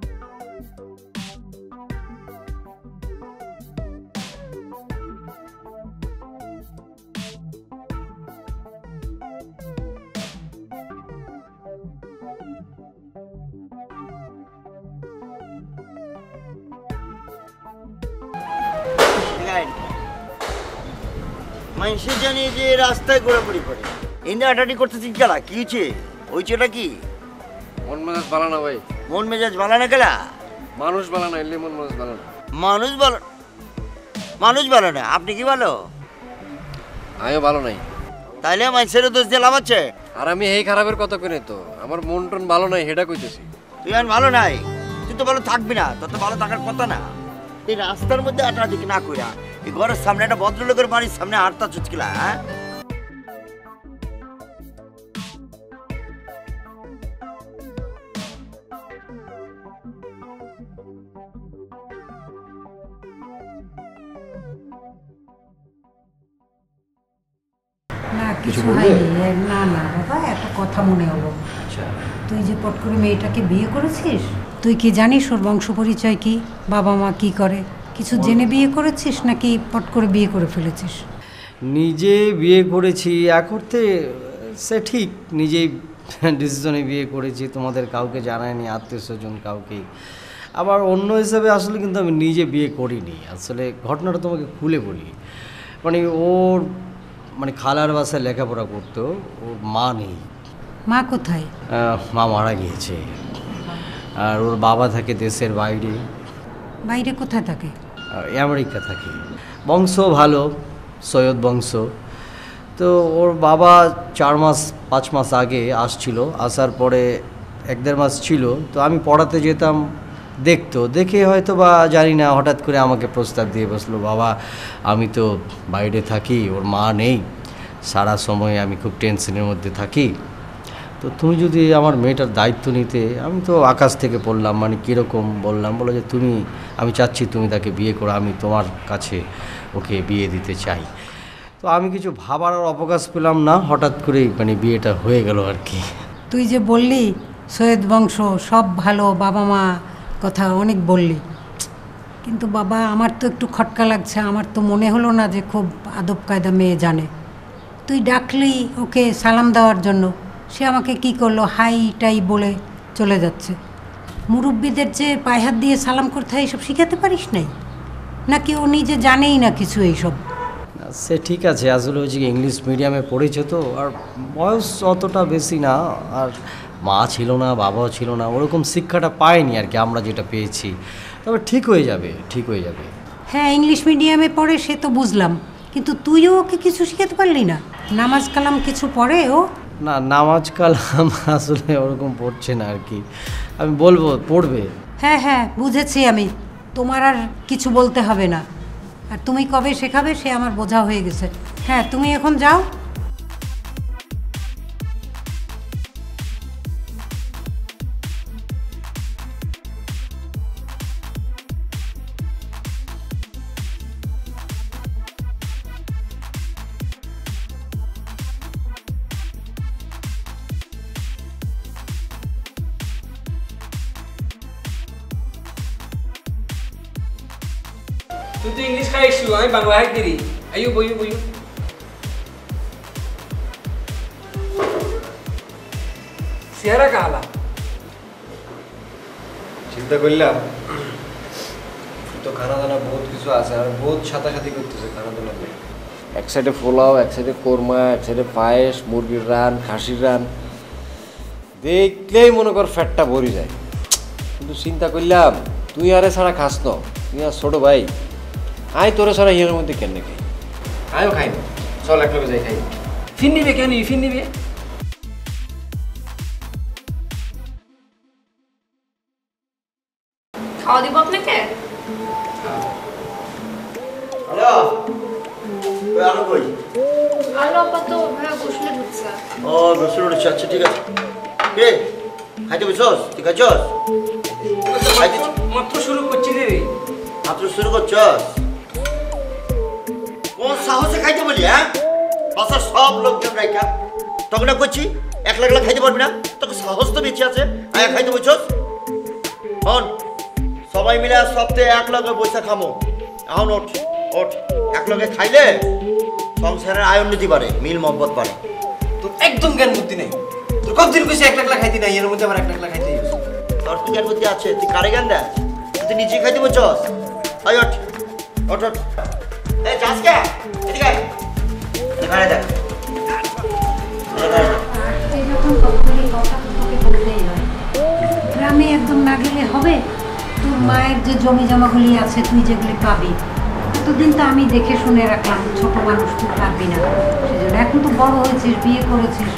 মানুষের জানি যে রাস্তায় ঘোরাঘুরি করে এনে আটাটি করতেছি খেলা কি হয়েছে? হয়েছে ওটা কি? মন মেজাজ ভালো না ভাই। মন মেজাজ ভালো না খেলা? মানুষ ভালো না, এলে মন মেজাজ ভালো না। মানুষ ভালো, মানুষ ভালো না, আপনি কি ভালো? আমিও ভালো নাই। তাইলে মানুষের দোষ দিয়ে লাভ আছে? আর আমি এই খারাপের কথা কই তো, আমার মন টন ভালো নাই, হেডা কইতেছি। তুই আর ভালো নাই, তুই তো ভালো থাকবি না, তোর তো ভালো থাকার কথা না। এই রাস্তার মধ্যে আটাদিক না কইরা এই ঘরের সামনে একটা ভদ্রলোকের বাড়ির সামনে হাঁটতা চুচকিলা, হ্যাঁ? না কিছু হয়নি। না না বাবা, একটা কথা মনে হলো। আচ্ছা তুই যে পট করে মেয়েটাকে বিয়ে করেছিস, তুই কি জানিস ওর বংশ পরিচয় কি, বাবা মা কি করে? কিছু জেনে বিয়ে করেছিস নাকি পট করে বিয়ে করে ফেলেছিস? নিজে বিয়ে করেছি এক অর্থে, সে ঠিক নিজেই ডিসিশনে বিয়ে করেছি, তোমাদের কাউকে জানায়নি, আত্মীয় স্বজন কাউকেই। আবার অন্য হিসাবে আসলে কিন্তু আমি নিজে বিয়ে করিনি। আসলে ঘটনাটা তোমাকে খুলে বলি, মানে ওর মানে খালার বাসায় লেখাপড়া করতো, ওর মা নেই। মা কোথায়? মা মারা গিয়েছে, আর ওর বাবা থাকে দেশের বাইরে। বাইরে কোথায় থাকে? আমেরিকা থাকে। বংশ ভালো, সৈয়দ বংশ। তো ওর বাবা 4-5 মাস আগে আসছিল, আসার পরে 1-1.5 মাস ছিল। তো আমি পড়াতে যেতাম, দেখতো, দেখে হয়তো বা জানি না হঠাৎ করে আমাকে প্রস্তাব দিয়ে বসলো, বাবা আমি তো বাইরে থাকি, ওর মা নেই, সারা সময় আমি খুব টেনশনের মধ্যে থাকি, তো তুমি যদি আমার মেয়েটার দায়িত্ব নিতে। আমি তো আকাশ থেকে পড়লাম, মানে কীরকম বললাম, বলো যে তুমি, আমি চাচ্ছি তুমি তাকে বিয়ে করো, আমি তোমার কাছে ওকে বিয়ে দিতে চাই। তো আমি কিছু ভাবার আর অবকাশ পেলাম না, হঠাৎ করেই মানে বিয়েটা হয়ে গেল আর কি। তুই যে বললি সৈয়দ বংশ, সব ভালো, বাবা মা কথা অনেক বললি, কিন্তু বাবা আমার তো একটু খটকা লাগছে। আমার তো মনে হলো না যে খুব আদব কায়দা মেয়ে জানে। তুই ডাকলি ওকে সালাম দেওয়ার জন্য, সে আমাকে কি করলো, হাই টাই বলে চলে যাচ্ছে। মুরব্বীদের যে পায়ে হাত দিয়ে সালাম করতে হয় এইসব শিখাতে পারিস নাই নাকি ও নিজে জানেই না কিছু এইসব? সে ঠিক আছে, আসলে হচ্ছে ইংলিশ মিডিয়ামে পড়েছে তো, আর বয়স অতটা বেশি না, আর মা ছিল না, বাবাও ছিল না, ওরকম শিক্ষাটা পায়নি আর কি আমরা যেটা পেয়েছি। তবে ঠিক হয়ে যাবে, ঠিক হয়ে যাবে। হ্যাঁ ইংলিশ মিডিয়ামে পড়ে সে তো বুঝলাম, কিন্তু তুইও ওকে কিছু শিখাতে পারলি না? নামাজ কালাম কিছু পড়ে ও? না নামাজ কালাম আসলে ওরকম পড়ছে না আর কি, আমি বলবো পড়বে। হ্যাঁ হ্যাঁ বুঝেছি আমি, তোমার আর কিছু বলতে হবে না। আর তুমি কবে শেখাবে সে আমার বোঝা হয়ে গেছে। হ্যাঁ তুমি এখন যাও। তুই তো ইংলিশ খাইছু, আমি বাংলা হাই দিরি। আইও বইও বইও। চেহারা কালা চিন্তা করলাম তো খানা দানা বহুত কিছু আছে, আর বহুত সাথে করতেছে খানা দানা। এক সাইডে পোলাও, এক সাইডে কোরমা, এক সাইডে পায়েস, মুরগির রান, খাসির রান, দেখলেই মনে কর ফ্যাটটা ভরে যায়। কিন্তু চিন্তা করলাম তুই আরে ছাড়া খাস না, তুই আর ছোট ভাই, আয় তোরে ছাড়া হিয়ার মধ্যে কেন খাই, আয়ও খাই না, চল এক লোকে যাই খাই। ফির নিবে কেন, ফির নিবে? খাওয়া দিব আপনাকে? হ্যালো আলো কই? আলো আপা তো ভাইয়া গোসলে ঢুকছে। ও গোসল উঠেছে, আচ্ছা ঠিক আছে। কে খাইতে বসছস? ঠিক আছস? মাত্র শুরু করছি রে। মাত্র শুরু করছস? কোন সাহসে খাইতে বলি? হ্যাঁ বাসার সব লোকজন রাইখা তখন না করছি একলা একলা খাইতে পারবি না, তোকে সাহস তো বেঁচে আছে, আয়া খাইতে বসছস? হন সবাই মিলে সপ্তাহে এক লগে বৈশা খামো। এখন ওঠ ওঠ, এক লগে খাইলে সংসারের আয় উন্নতি বাড়ে, মিল মহব্বত বাড়ে। তোর একদম জ্ঞান বুদ্ধি নেই, তোর কতদিন কইছে এক লাখ খাইতে নাই, এর মধ্যে আবার এক লাখ খাইতে গেছে। তোর কি জ্ঞান বুদ্ধি আছে? তুই কারে জ্ঞান দেয়? তুই নিজে খাইতে বসছস? আয় ওঠ ওঠ ওঠ। এই যাস কে? এদিকে আয়, এখানে দেখ। গ্রামে একদম না গেলে হবে? তোর মায়ের যে জমি জমাগুলি আছে তুই যেগুলি পাবি, এতদিন তো আমি দেখে শুনে রাখলাম ছোট মানুষ তুই পারবি না, সেজন্য এখন তো বড় হয়েছিস, বিয়ে করেছিস,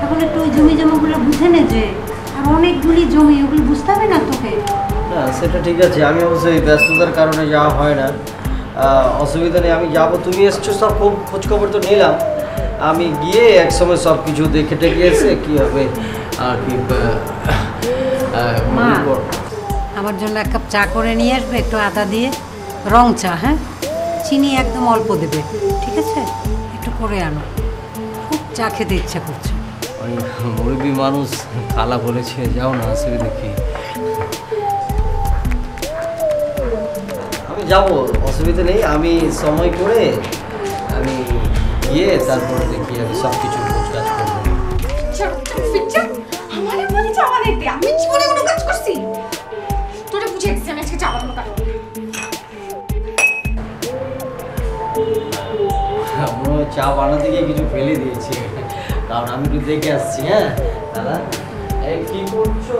এখন একটু ওই জমি জমাগুলো বুঝে নে। যে আর অনেকগুলি জমি, ওগুলি বুঝতে হবে না তোকে? না সেটা ঠিক আছে, আমি অবশ্যই ব্যস্ততার কারণে যাওয়া হয় না, অসুবিধা নেই, আমি যাবো। তুমি এসছো, সব খোঁজখবর তো নিলাম, আমি গিয়ে একসময় সব কিছু দেখে টেকে এসে কী হবে আর কি। মা আমার জন্য এক কাপ চা করে নিয়ে আসবে, একটু আদা দিয়ে, রং চা, হ্যাঁ চিনি একদম অল্প দেবে, ঠিক আছে? একটু করে আনো, খুব চা খেতে ইচ্ছা করছে। মুরব্বী মানুষ, খালা বলেছে যাও না, অসুবিধা কি? আমি যাবো, অসুবিধা নেই, আমি সময় করে আমি গিয়ে তারপরে দেখি আমি সব কিছু কাজ করবো। আমি জীবনে কোনো কাজ করছি? তোরা বুঝে গেছি আমি আজকে যাবো না। আমরা চা বানাতে গিয়ে কিছু ফেলে দিয়েছি, কারণ আমি একটু দেখে আসছি। হ্যাঁ দাদা, এই কি করছো?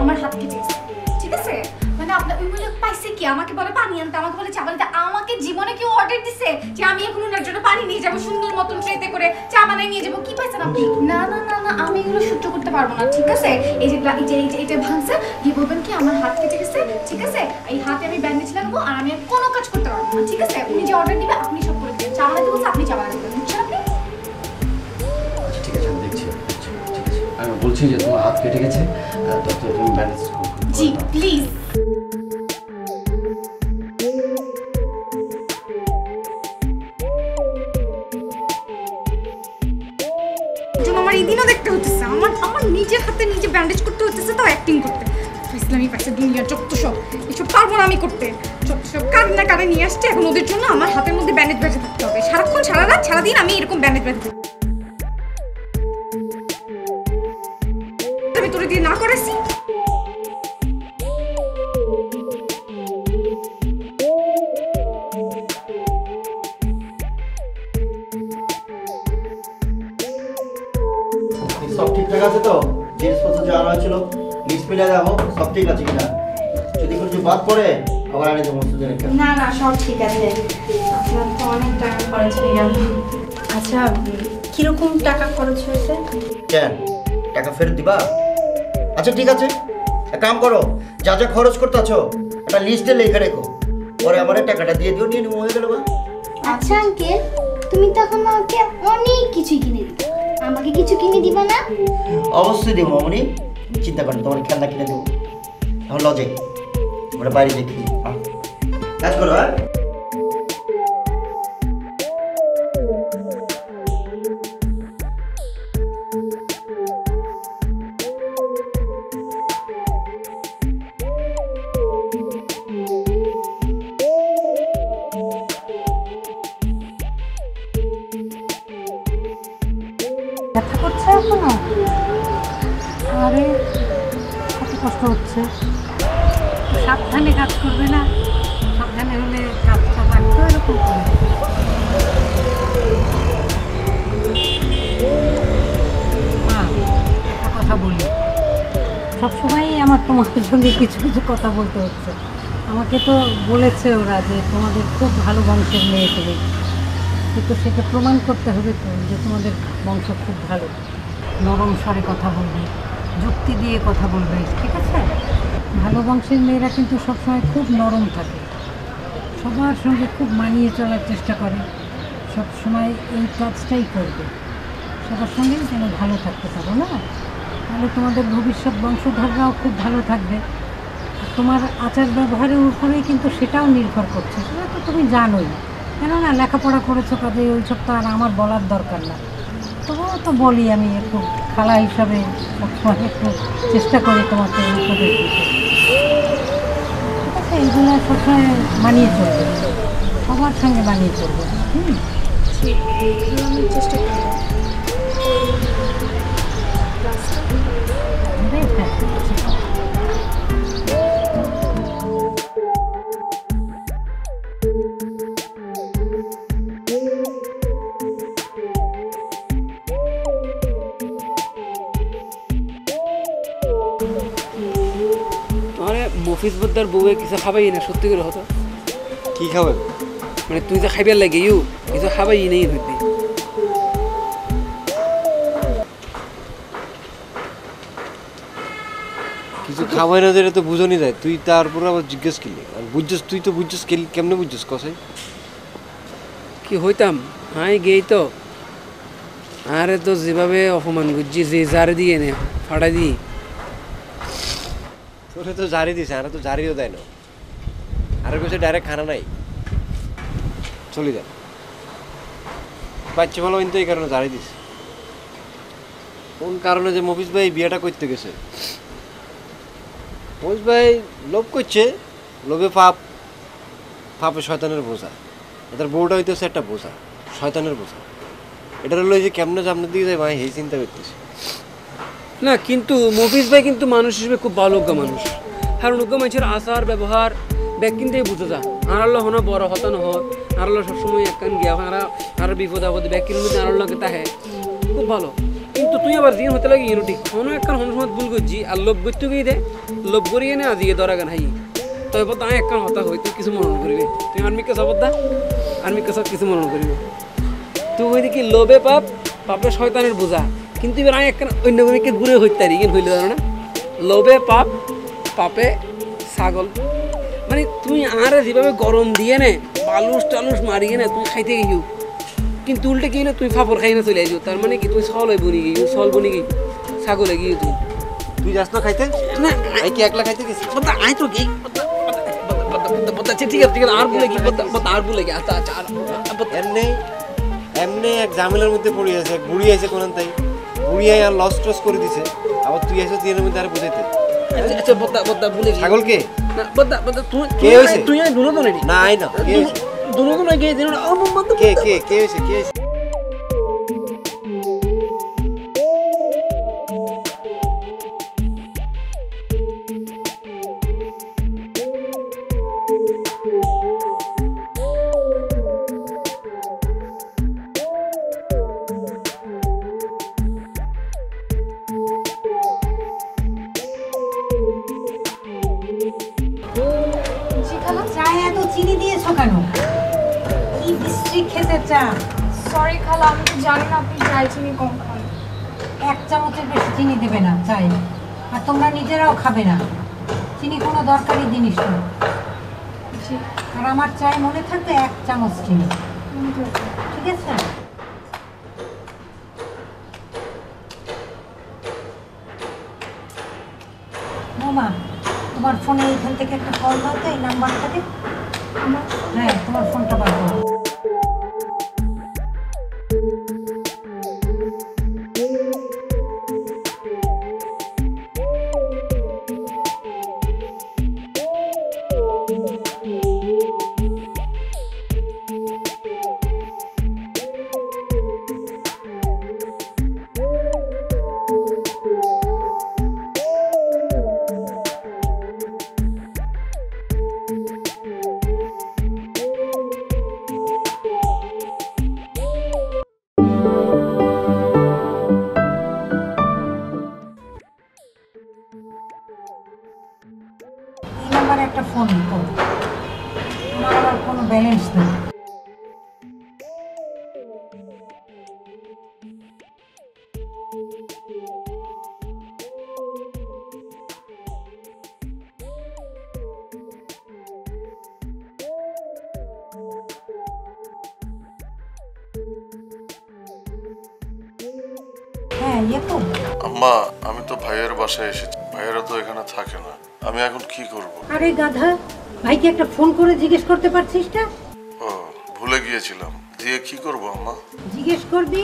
আমার হাত কেটে গেছে, ঠিক আছে? মানে আপনার ওই বলে পাইছে কি, আমাকে বলে পানি আনতে, আমাকে বলে চা বানাতে। আমাকে জীবনে কেউ অর্ডার দিছে যে আমি এখন ওনার জন্য পানি নিয়ে যাবো, সুন্দর মতন ট্রেতে করে চা বানাই নিয়ে যাবো? কি পাইছেন আপনি? না না না না, আমি এগুলো সহ্য করতে পারবো না, ঠিক আছে? এই যে এটা ভাঙছে, গিয়ে বলবেন কি আমার হাত কেটে গেছে, ঠিক আছে? এই হাতে আমি ব্যান্ডেজ লাগাবো, আর আমি কোনো কাজ করতে পারবো না, ঠিক আছে? উনি যে অর্ডার দিবে আপনি সব করে দেবেন, চা বানাতে বলছে আপনি চা বানাতে দেবেন, বুঝছেন আপনি? ঠিক আছে, আমি দেখছি, ঠিক আছে। আমি বলছি যে তোমার হাত কেটে গেছে, তুমি ম্যানেজ করো। জি প্লিজ। আমার এই দিনও দেখতে হচ্ছে, আমার নিজের হাতে নিজে ব্যান্ডেজ করতে হচ্ছে, তাও অ্যাক্টিং করতে। ইসলামী পাশে দুনিয়ার যত সব এসব পারবো না আমি করতে, যত সব কারে না কারে নিয়ে আসছে। এখন ওদের জন্য আমার হাতের মধ্যে ব্যান্ডেজ বেঁধে থাকতে হবে সারাক্ষণ, সারা রাত সারাদিন আমি এরকম ব্যান্ডেজ বেঁধে থাকবো। আমি তোরে দিয়ে না করেছি। সব ঠিকঠাক আছে তো? জিনিসপত্র যা আনা হয়েছিল লিস্ট মিলে দেখো সব ঠিক আছে কিনা, যদি কোনো বাদ পড়ে আবার আনি দেবো সুজনের কাছে। না না সব ঠিক আছে, আপনার তো অনেক টাকা খরচ হয়ে গেল। আচ্ছা কিরকম টাকা খরচ হয়েছে? কেন টাকা ফেরত দিবা? আচ্ছা ঠিক আছে, এক কাম করো, যা যা খরচ করতে আছো একটা লিস্টে লিখে রেখো, পরে আমার টাকাটা দিয়ে দিও, নিয়ে নিবো, হয়ে গেল। আচ্ছা আঙ্কেল, তুমি তখন আমাকে অনেক কিছুই কিনে দিবে, আমাকে কিছু কিনে দিবা না? অবশ্যই দেবো মামনি, চিন্তা করেন, তোমার খেলনা কিনে দেবো। এখন লজে আমরা বাইরে দেখি, কাজ করো। হ্যাঁ ব্যথা করছে এখনো? আরে কত কষ্ট হচ্ছে। সাবধানে কাজ করবে না, সাবধানে হলে কাজটা রাখতো এরকম করে। মা একটা কথা বলি, সবসময়ই আমার তোমাদের সঙ্গে কিছু কিছু কথা বলতে হচ্ছে। আমাকে তো বলেছে ওরা যে তোমাদের খুব ভালো বংশের মেয়ে তুমি, কিন্তু সেটা প্রমাণ করতে হবে তো যে তোমাদের বংশ খুব ভালো। নরম স্বরে কথা বলবে, যুক্তি দিয়ে কথা বলবে, ঠিক আছে? ভালো বংশের মেয়েরা কিন্তু সবসময় খুব নরম থাকে, সবার সঙ্গে খুব মানিয়ে চলার চেষ্টা করে, সবসময় এই কাজটাই করবে, সবার সঙ্গেই যেন ভালো থাকতে পারো না, তাহলে তোমাদের ভবিষ্যৎ বংশধররাও খুব ভালো থাকবে। আর তোমার আচার ব্যবহারের উপরেই কিন্তু সেটাও নির্ভর করছে, সেটা তো তুমি জানোই। কেননা লেখাপড়া করেছো, কাজে ওইসব তো আর আমার বলার দরকার না, তবুও তো বলি, আমি একটু খালা হিসাবে সবসময় একটু চেষ্টা করি তোমাকে উপদেশ দিতে, ঠিক আছে? এইগুলো সবসময় মানিয়ে চলবে, সবার সঙ্গে মানিয়ে চলবে। আমি চেষ্টা করব। মফিজ বদ্দার বউয়ে কিছু খাবাই না, সত্যি করে হতো কি খাবেন? মানে তুই যে খাইবার লাগে কিছু খাবাই নেই হইতে। কিছু খাওয়াই না যেটা তো বুঝনি যায়, তুই তারপর আবার জিজ্ঞেস করলি, আর বুঝছিস তুই তো বুঝছিস, কেমনে বুঝছিস কসাই? কি হইতাম হাই গেই তো, আরে তো যেভাবে অপমান করছি, যে জারে দিয়ে নে ফাটাই দিই। তোরে তো জারি দিছে, আর তো জারিও দেয় না, আর কাছে ডাইরেক্ট খানা নাই, চলে যায় বাচ্চা ভালো কিন্তু এই কারণে জারি দিছে। কোন কারণে যে মফিজ ভাই বিয়েটা করতে গেছে? মফিজ ভাই লোভ করছে, লোভে পাপে শয়তানের বোঝা, এদের বউটা হইতেছে একটা বোঝা, শয়তানের বোঝা। এটা হলো যে কেমনে সামনের দিকে যায় ভাই, এই চিন্তা করতেছি না। কিন্তু মফিজ ভাই কিন্তু মানুষ হিসেবে খুব ভালো মানুষ, কারণ মানুষের আচার ব্যবহার ব্যাগ কিনতেই বুঝে যা। আর আল্লাহ হনা বড় হতানো হয়, আর আল্লাহ সবসময় একখান গিয়া আর বিপদ আপদ ব্যাগ কিনতে আর আল্লাহকে তাহে খুব ভালো। কিন্তু তুই আবার দিন হতে লাগে ঠিক কোনো একখান সময় ভুল করছি, আর লোভ করতে গিয়ে দে, লোভ করিয়ে নে আজকে দরা গান হাই, তবে বলতো আমি একখান হতা হই, তুই কিছু মনন করিবে, তুই আর্মিকে সব দা আর্মিকে সব কিছু মনন করিবে। তুই ওই দিকে লোভে পাপে শয়তানের বোঝা, কিন্তু এবার আমি একটা অন্য মেয়েকে ঘুরে হইতে পারি, কিন্তু হইলে না লোভে পাপে ছাগল। মানে তুই আরে যেভাবে গরম দিয়ে নে বালুস টালুস মারিয়ে নে তুই খাইতে গিয়েও, কিন্তু উল্টে গিয়ে না তুই ফাপড় খাই না চলে আসিও, তার মানে কি তুই ছল বনি গিয়ে ছল বনি গিয়ে ছাগলে গিয়ে তুই যাস না খাইতে না, আই কি একলা খাইতে গেছিস? আই তো গিয়ে ঠিক আছে আর বলে কি আর বলে কি আচ্ছা আচ্ছা এমনি এক ঝামেলার মধ্যে পড়ে আছে, এক বুড়ি আছে কোন তাই বুড়ি আর লস টস করে দিছে, আবার তুই এসে তিনের মধ্যে আর বুঝাইতে। আচ্ছা বদ্দা বলে ছাগল কে? না বদ্দা তুই কে হইছে? তুই আই দুনো তো নেই না আই না কে হইছে? দুনো তো নাই গিয়ে দিন কে কে কে হইছে কে হইছে? কেন? কি বিশ্রী খেতে চা? সরি খালা, আমি তো জানি না আপনি চাই চিনি কম খান। 1 চামচের বেশি চিনি দেবে না চাই, আর তোমরা নিজেরাও খাবে না। চিনি কোনো দরকারি জিনিস না। আর আমার চাই মনে থাকবে 1 চামচ চিনি, ঠিক আছে? মামা, তোমার ফোনে এইখান থেকে একটা কল দাও তো, এই নাম্বারটাতে। হ্যাঁ, তোমার ফোনটা বার করো। একটা ফোন করো, আমার আবার কোনো ব্যালেন্স নেই। হ্যাঁ, আম্মা, আমি তো ভাইয়ের বাসায় এসেছি, ভাইয়েরা তো এখানে থাকে না, আমি এখন কি করব? আরে গাধা, ভাইকে একটা ফোন করে জিজ্ঞেস করতে পারছিস না? ও, ভুলে গিয়েছিলাম। দিয়ে কি করব আম্মা? জিজ্ঞেস করবি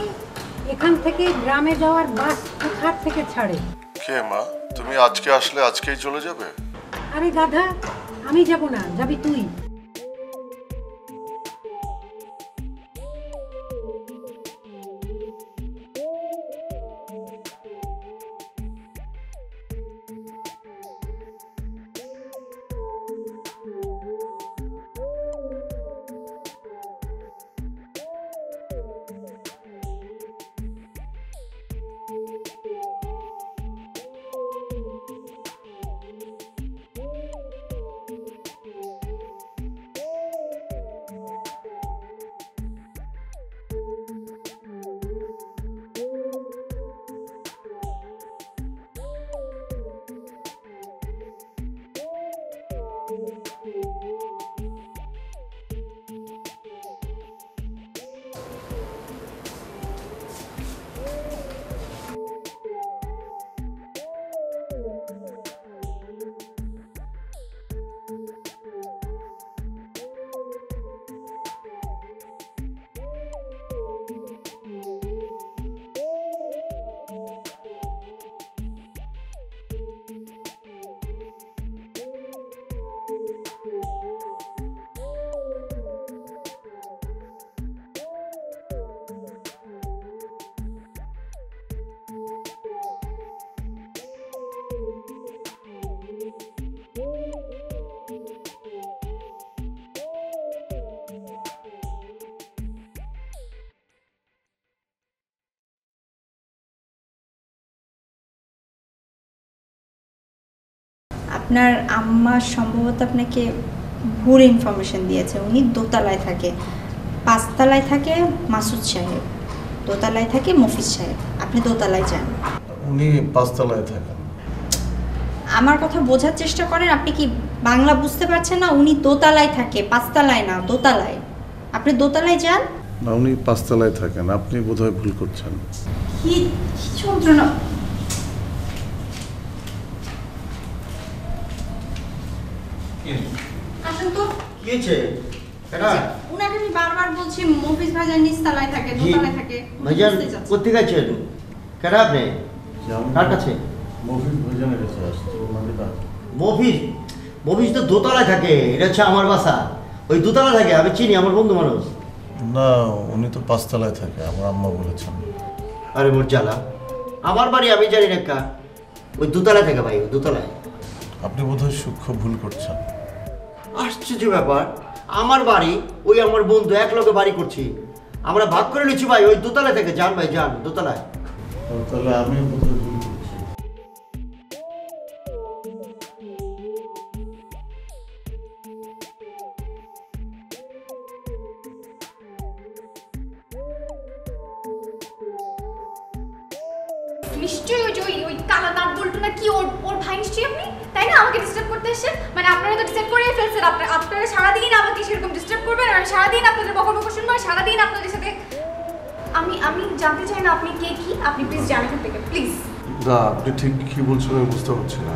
এখান থেকে গ্রামে যাওয়ার বাস কোথা থেকে ছাড়ে। কে মা? তুমি আজকে আসলে আজকেই চলে যাবে? আরে গাধা, আমি যাব না, যাবি তুই। আপনার আম্মা সম্ভবত আপনাকে ভুল ইনফরমেশন দিয়েছে। উনি দোতলায় থাকে, 5 তলায় থাকে মাসুদ সাহেব, দোতলায় থাকে মফিজ সাহেব। আপনি দোতলায় যান। উনি 5 তলায় থাকেন। আমার কথা বোঝার চেষ্টা করেন, আপনি কি বাংলা বুঝতে পারছেন না? উনি দোতলায় থাকে, 5 তলায় না, দোতলায়। আপনি দোতলায় যান। না, উনি 5 তলায় থাকেন, আপনি বোধহয় ভুল করছেন। কি যন্ত্রণা! আসুন তো। কি হয়েছে? এটা উনাকে আমি বারবার বলছি মফিজ ভাইজান নিচতলায় থাকে, দোতলায় থাকে। ভাইজান কোথা থেকে আছেন? কেন আপনি? কার কাছে? মফিজ ভাইজানের কাছে আসছি। মফিজ তো দোতলায় থাকে, এটা হচ্ছে আমার বাসা। ওই দোতলায় থাকে, আমি চিনি, আমার বন্ধু মানুষ। না, উনি তো 5 তলায় থাকে, আমার আম্মা বলেছেন। আরে মোর জ্বালা, আমার বাড়ি আমি জানি না কা, ওই দোতলায় থাকে ভাই, ওই দোতলায়। আপনি বোধহয় সূক্ষ্ম ভুল করছেন। আশ্চর্য ব্যাপার, আমার বাড়ি ওই আমার বন্ধু এক লগে বাড়ি করছি, আমরা ভাগ করে নিচ্ছি ভাই। ওই দোতলায় থেকে যান ভাই, যান দোতলায়। তাহলে আমিও বোধহয় ভুল করছি। নিশ্চয়ই ওই যে ওই কালা নাট বলতো না কি ওর ভাই নিশ্চয়ই আপনি, তাই না? আমাকে ডিস্টার্ব করতে এসেছেন, মানে আপনারা তো ডিস্টার্ব করেই ফেলছেন। আপনারা সারাদিন আমাকে সেরকম ডিস্টার্ব করবেন, আর সারাদিন আপনাদের বকবক শুনবো, সারাদিন আপনাদের সাথে। আমি জানতে চাই না আপনি কে কি, আপনি প্লিজ জানান থেকে প্লিজ। না, আপনি ঠিক কি বলছেন আমি বুঝতে পারছি না।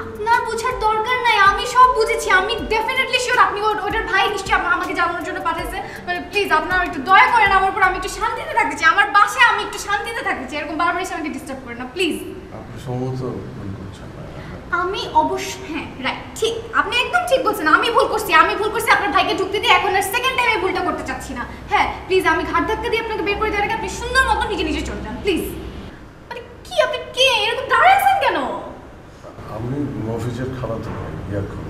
আপনার বোঝার দরকার নাই, আমি সব বুঝেছি। আমি ডেফিনেটলি শিওর আপনি ওটার ভাই নিশ্চয়ই আমাকে জানানোর জন্য পাঠাইছে। মানে প্লিজ আপনারা একটু দয়া করেন আমার উপর, আমি একটু শান্তিতে থাকতে চাই, আমার বাসায় আমি একটু শান্তিতে থাকতে চাই, এরকম বারবার এসে আমাকে ডিস্টার্ব করেন না প্লিজ। আপনি সম্ভবত ভুল করছেন। আমি অবশ্যই, হ্যাঁ রাইট, ঠিক, আপনি একদম ঠিক বলছেন। আমি ভুল করছি আপনার ভাইকে যুক্তি দিয়ে, এখন আর সেকেন্ড টাইম এই ভুলটা করতে চাচ্ছি না। হ্যাঁ প্লিজ, আমি ঘাট ধাক্কা দিয়ে আপনাকে বের করে দেওয়ার আগে আপনি সুন্দর মতো নিজে চলে যান প্লিজ। মানে কি আপনি কে এরকম দাঁড়িয়ে আছেন কেন? আমি মফিজের খালাতো ভাই ইয়াকুব।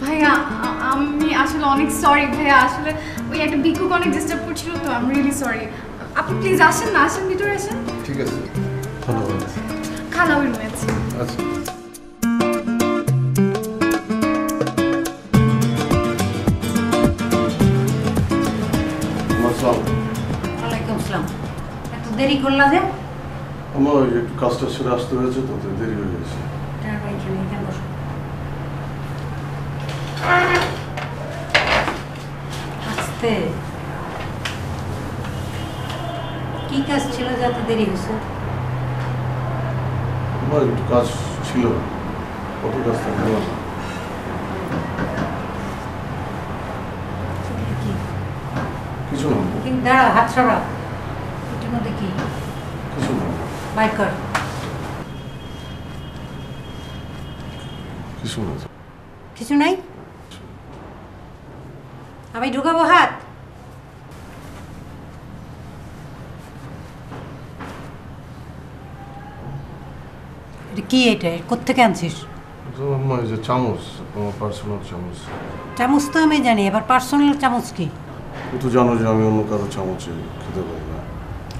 ভাইয়া আমি আসলে অনেক সরি ভাইয়া, আসলে ওই একটা ভিক্ষুক অনেক ডিস্টার্ব করছিল তো, আই এম রিয়েলি সরি। আপনি প্লিজ আসেন না, আসেন ভিতরে আসেন। ঠিক আছে, ধন্যবাদ। খালা ওই রুমে আছে। আচ্ছা। ওয়ালাইকুম আসসালাম। এত দেরি করলা যে? আমার একটু কাজটা সেরে আসতে হয়েছে তো, দেরি হয়ে গেছে। আস্তে, কি কাজ ছিল যাতে দেরি হয়েছে? আমার একটু কাজ ছিল, কত কাজ থাকে না। কিছু না। কিন্তু দাঁড়া, হাত সরা। এটার মধ্যে কি? কিছু না। বাইর কর। কিছু না। কিছু নাই? আমি ঢুকাবো হাত? এটা কি? এটা কোত্থেকে আনছিস? আমার যে চামচ, আমার পার্সোনাল চামচ। চামচ তো আমি জানি, এবার পার্সোনাল চামচ কি? ও তো জানো যে আমি অন্য কারো চামচে খেতে পারি না।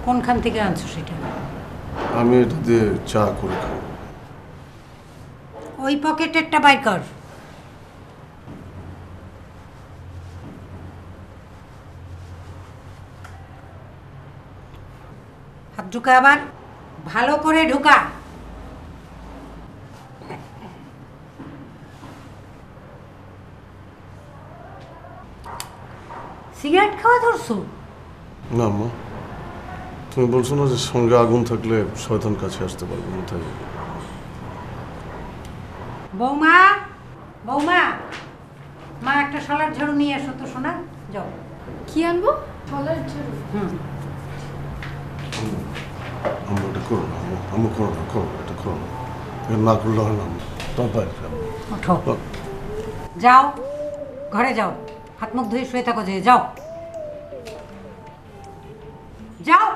কোনখান থেকে আনছো সেটা? আমি এটা দিয়ে চা করে খাই। ওই পকেটেরটা বাইর কর। হাত ঢুকা, আবার ভালো করে ঢুকা। সিগারেট খাওয়া ধরছো? না মা, তুমি বলছো না যে সঙ্গে আগুন থাকলে শয়তান কাছে আসতে পারবে না, তাই। বৌমা, বৌমা, মা একটা শলার ঝাড়ু নিয়ে এসো তো সোনা। যাও। কি আনবো? শলার ঝাড়ু? আমরা এটা করো না, আমি করো না, করো এটা করো না, না করলে হয় না। ওঠো, যাও ঘরে যাও, হাত মুখ ধুয়ে শুয়ে থাকো, যে যাও যাও।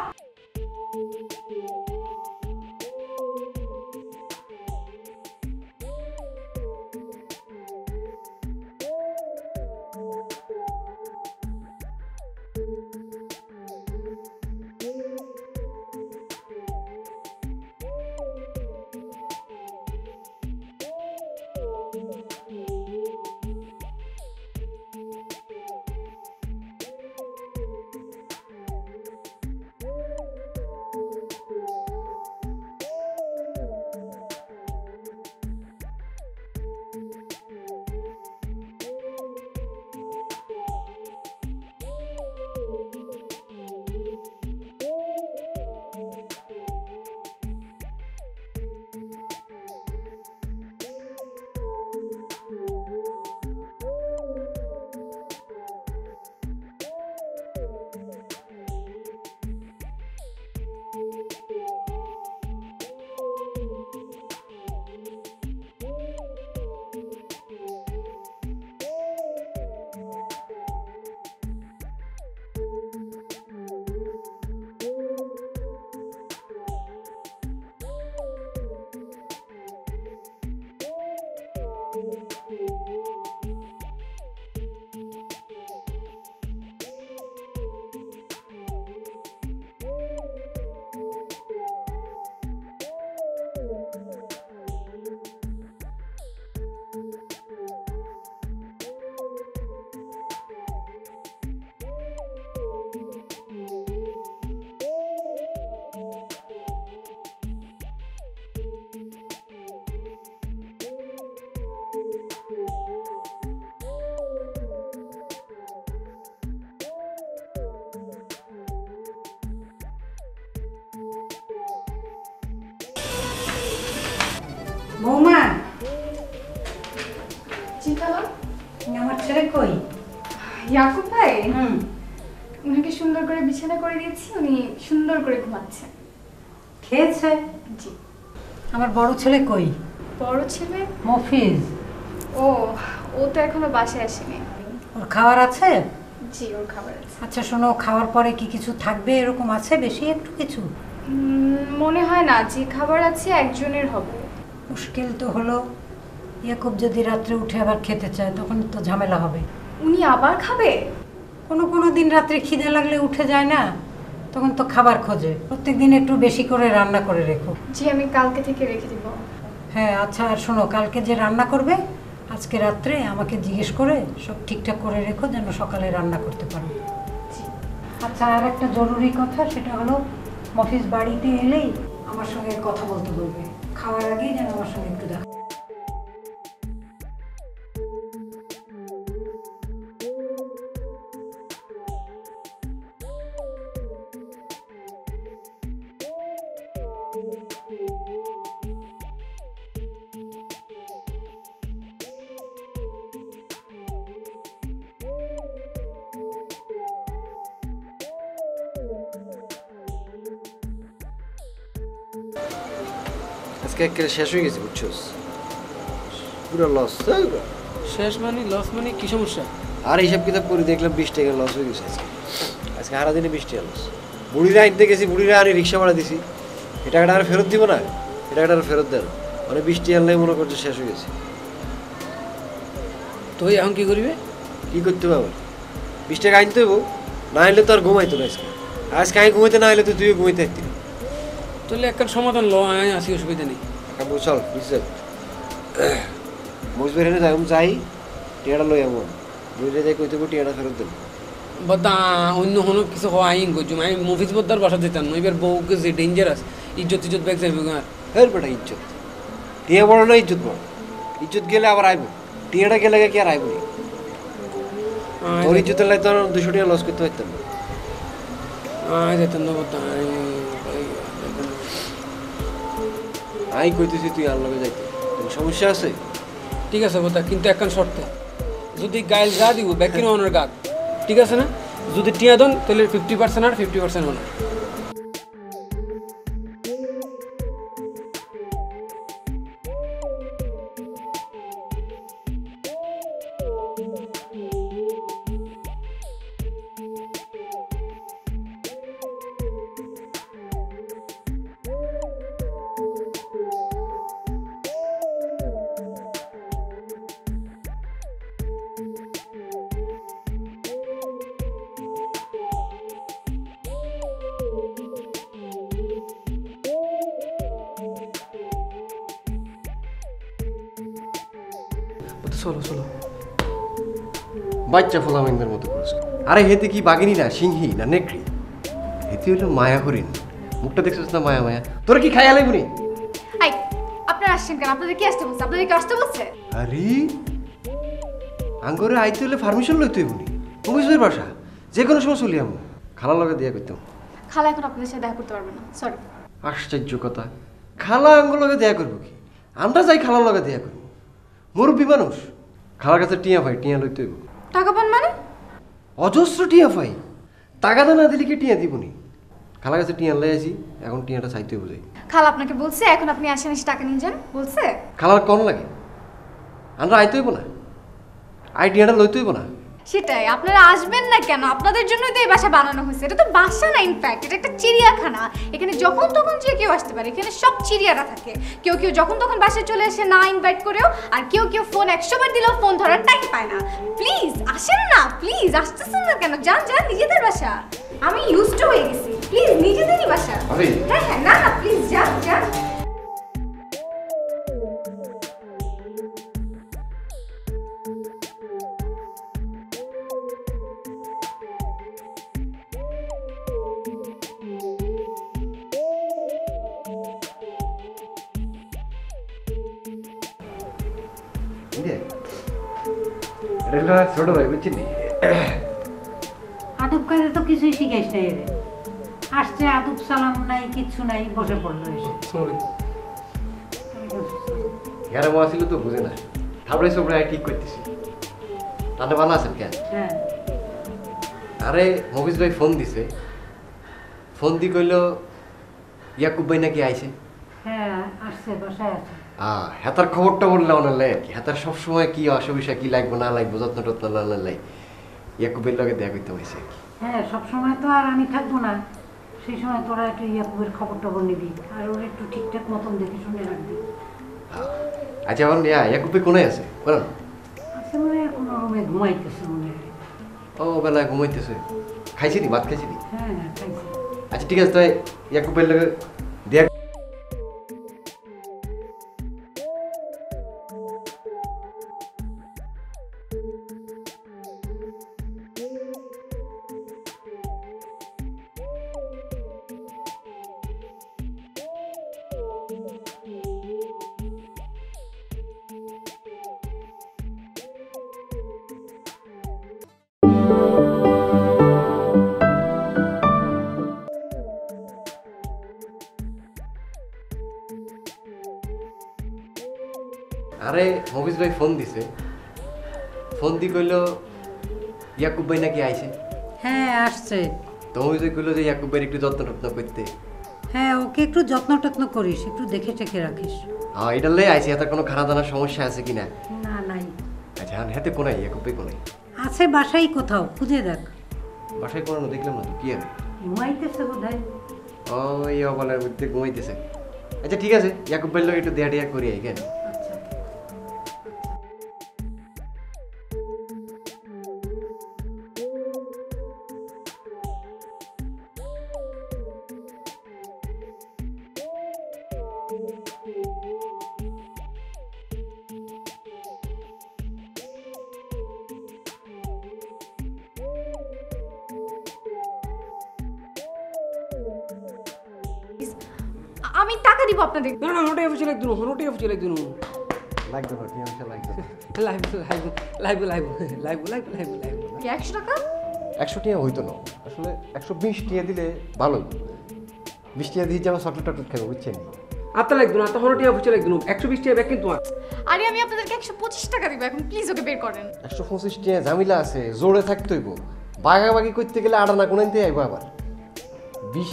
জি খালা। আমার ছেলে কই? ইয়াকুব ভাই উনাকে সুন্দর করে বিছানা করে দিয়েছি, উনি সুন্দর করে ঘুমাচ্ছে। খেয়েছে? জি। আমার বড় ছেলে কই? বড় ছেলে মফিজ। ও ও তো এখনো বাসায় আসেনি। ওর খাবার আছে? জি ওর খাবার আছে। আচ্ছা শোনো, খাওয়ার পরে কি কিছু থাকবে এরকম আছে বেশি একটু কিছু? মনে হয় না, যে খাবার আছে একজনের হবে। মুশকিল তো হলো, ইয়াকুব যদি রাত্রে উঠে আবার খেতে চায় তখন তো ঝামেলা হবে। উনি আবার খাবে? কোনো দিন রাত্রে খিদে লাগলে উঠে যায় না, তখন তো খাবার খোঁজে। প্রত্যেকদিন একটু বেশি করে রান্না করে রেখো। জি আমি কালকে থেকে রেখে দিব। হ্যাঁ আচ্ছা, আর শোনো, কালকে যে রান্না করবে আজকে রাত্রে আমাকে জিজ্ঞেস করে সব ঠিকঠাক করে রেখো, যেন সকালে রান্না করতে পারো। আচ্ছা, আর একটা জরুরি কথা, সেটা হলো মফিজ বাড়িতে এলেই আমার সঙ্গে কথা বলতে বলবে, খাওয়ার আগেই যেন আমার সঙ্গে একটু দেখা। আজকে একেবারে শেষ হয়ে গেছে বুঝছোস, পুরো লস। শেষ মানে লস মানে কি সমস্যা? আর হিসাব কিতাব করে দেখলাম 20 টাকা লস হয়ে গেছে আজকে। আজকে সারাদিনে 20 টাকা লস। বুড়িরা আনতে গেছি, বুড়িরা আনি রিক্সা ভাড়া দিছি, এই টাকাটা আর ফেরত দিব না, এই টাকাটা আর ফেরত দেন। মানে 20 টাকা আনলেই মনে করছে শেষ হয়ে গেছে। তুই এখন কি করবি? কি করতে পারবো? 20 টাকা আনতে হইব, না আনলে তো আর ঘুমাইতো না আজকে। আজকে আমি ঘুমাইতে না আনলে তো তুইও ঘুমাইতে আসতি না। তাহলে একটা সমাধান ল, আমি আসি, অসুবিধা নেই। চল বুঝছে মুজবের হেনে যাই, আমি যাই টিয়াটা লই এমন বুঝলে যাই কইতে টিয়াটা ফেরত দেন। বদা অন্য কোনো কিছু আইন করছুম, আমি মফিজ বদার বাসা দিতাম না, এবার বউকে যে ডেঞ্জারাস, ইজ্জত ব্যাগ যাইব। হের বেটা ইজ্জত টিয়া বড় না ইজ্জত বড়? ইজ্জত গেলে আবার আইব, টিয়াটা গেলে কি আর আইব নি? তোর ইজ্জতের লাই তো 200 টাকা লস করতে পারতাম না। যেতাম না বদা, আমি কইতেছি তুই আর লগে যাইতে, তোর সমস্যা আছে? ঠিক আছে বদা, কিন্তু একখান শর্তে, যদি গাইল যা দিব ব্যাকিন ওনার গাক, ঠিক আছে না? যদি টিয়া দেন তাহলে 50% আর 50% ওনার। চলো চলো, বাচ্চা ফোলামেন্দের মতো করেছে। আরে হেতে কি বাঘিনী না, সিংহী না নেকড়ি? হেতে হইলো মায়া হরিণ। মুখটা দেখছিস না, মায়া মায়া। তোরা কি খাইয়া লাগবনি? আই আপনারা আসছেন কেন? আপনাদের কি আসতে বলছে? আপনাদের কি আসতে বলছে? আরে আঙ্গরে আইতে হলে পারমিশন লইতে হইবনি। মুমিজের বাসা যে কোনো সময় চলি আমি, খালা লগে দিয়া করতাম। খালা এখন আপনাদের সাথে দেখা করতে পারবে না, সরি। আশ্চর্য কথা, খালা আঙ্গুর লগে দেয়া করবো কি? আমরা যাই খালার লগে দেয়া করবো, মুরব্বী মানুষ। খালার কাছে টিয়া পাই, টিয়া লইতে হইব। টাকা পান মানে? অজস্র টিয়া পাই, টাকাটা না দিলে কি টিয়া দিবনি? খালার কাছে টিয়া লাই আছি, এখন টিয়াটা চাইতে হইব যাই। খালা আপনাকে বলছে এখন আপনি আসেন, এসে টাকা নিয়ে যান বলছে? খালার কম লাগে, আমরা আইতে হইব না, আই টিয়াটা লইতে হইব না। সেটাই, আপনারা আসবেন না কেন? আপনাদের জন্যই তো এই বাসা বানানো হয়েছে। এটা তো বাসা না, ইনফ্যাক্ট এটা একটা চিড়িয়াখানা। এখানে যখন তখন যে কেউ আসতে পারে, এখানে সব চিড়িয়ারা থাকে। কেউ কেউ যখন তখন বাসায় চলে আসে না ইনভাইট করেও, আর কেউ কেউ ফোন 100 বার দিলেও ফোন ধরার টাইম পায় না। প্লিজ আসেন না, প্লিজ আসতেছেন না কেন? যান যান, নিজেদের বাসা। আমি ইউজড টু হয়ে গেছি, প্লিজ নিজেদেরই বাসা। হ্যাঁ হ্যাঁ, না না প্লিজ যান যান। ছোট ভাই বুঝছিনি, আদব কাজে তো কিছুই শিখাইস নাই রে। আসছে আদব সালাম নাই, কিচ্ছু নাই, বসে পড়লো এসে। গ্যারাম আসিল তো বুঝে না, তারপরে সবরা ঠিক করতেছি। তাহলে ভালো আছেন কেন? হ্যাঁ আরে মফিজ ভাই ফোন দিছে, ফোন দি কইলো ইয়াকুব ভাই নাকি আইছে। হ্যাঁ আসছে, বাসায় আছে। হেতার খবরটা বললে অনালে হেতার সবসময় কি অসুবিধা কি লাগবো না লাগবো যত্ন টত্ন লাই ইয়াকুবের লগে দেখা করতে হয়েছে। হ্যাঁ সবসময় তো আর আমি থাকবো না, সেই সময় তোরা একটু ইয়াকুবের খবর টবর নিবি আর ওর একটু ঠিকঠাক মতন দেখে শুনে রাখবি। আচ্ছা এখন ইয়াকুব ভাই কোনায় আছে বলেন? আচ্ছা মনে হয় কোনো রুমে ঘুমাইতেছে মনে হয়। ও বেলায় ঘুমাইতেছে। খাইছি নি, ভাত খাইছি নি? হ্যাঁ হ্যাঁ খাইছে। আচ্ছা ঠিক আছে, তাই ইয়াকুব ভাইয়ের লগে দেখ। আরে মফিজ ভাই ফোন দিছে, ফোন দি কইলো ইয়াকুব ভাই নাকি আইছে। হ্যাঁ আসছে। তো মফিজ ভাই কইলো যে ইয়াকুব ভাইয়ের একটু যত্ন টত্ন করতে। হ্যাঁ ওকে একটু যত্ন টত্ন করিস, একটু দেখে টেখে রাখিস। এটা লে আইছে, এত কোনো খানা দানার সমস্যা আছে কিনা? না নাই। আচ্ছা হাতে কোনাই ইয়াকুব ভাই কোনাই আছে, বাসায় কোথাও খুঁজে দেখ। বাসায় কোনো দেখলাম না তো, কি আর ঘুমাইতেছে বোধহয়। ও এই অবলার মধ্যে ঘুমাইতেছে। আচ্ছা ঠিক আছে, ইয়াকুব ভাইয়ের লগে একটু দেয়া টেয়া করি আই কেন। আমি টাকা দিব আপনাদের। না না হনোটাই অফিসে লাগতো না, হনোটাই অফিসে লাগতো না। লাগতো না, টিয়া লাগতো না। Live live live live live live live live 100 টাকা? 100 টিয়া হইতো না, আসলে 120 টিয়া দিলে ভালো। 20 টিয়া দিয়ে যাবো চকলেট টকলেট খাবো, বুঝছেন? আপনার লাগতো না, তখন টিয়া অফিসে লাগতো না। 120 টাকা ব্যাক কিন্তু আরে আমি আপনাদেরকে 125 টাকা দিব, এখন প্লিজ ওকে বের করেন। 125 টিয়া ঝামেলা আছে, জোরে থাকতে হইব। বাগাবাগি করতে গেলে আড়ানা কোনাইতে আইবো আবার। 20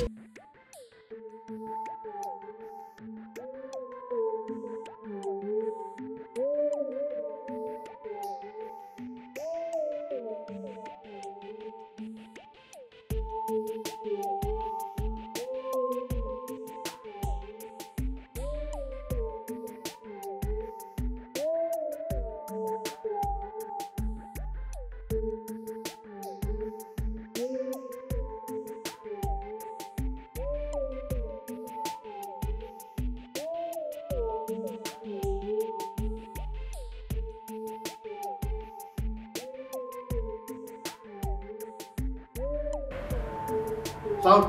সাউন্ড।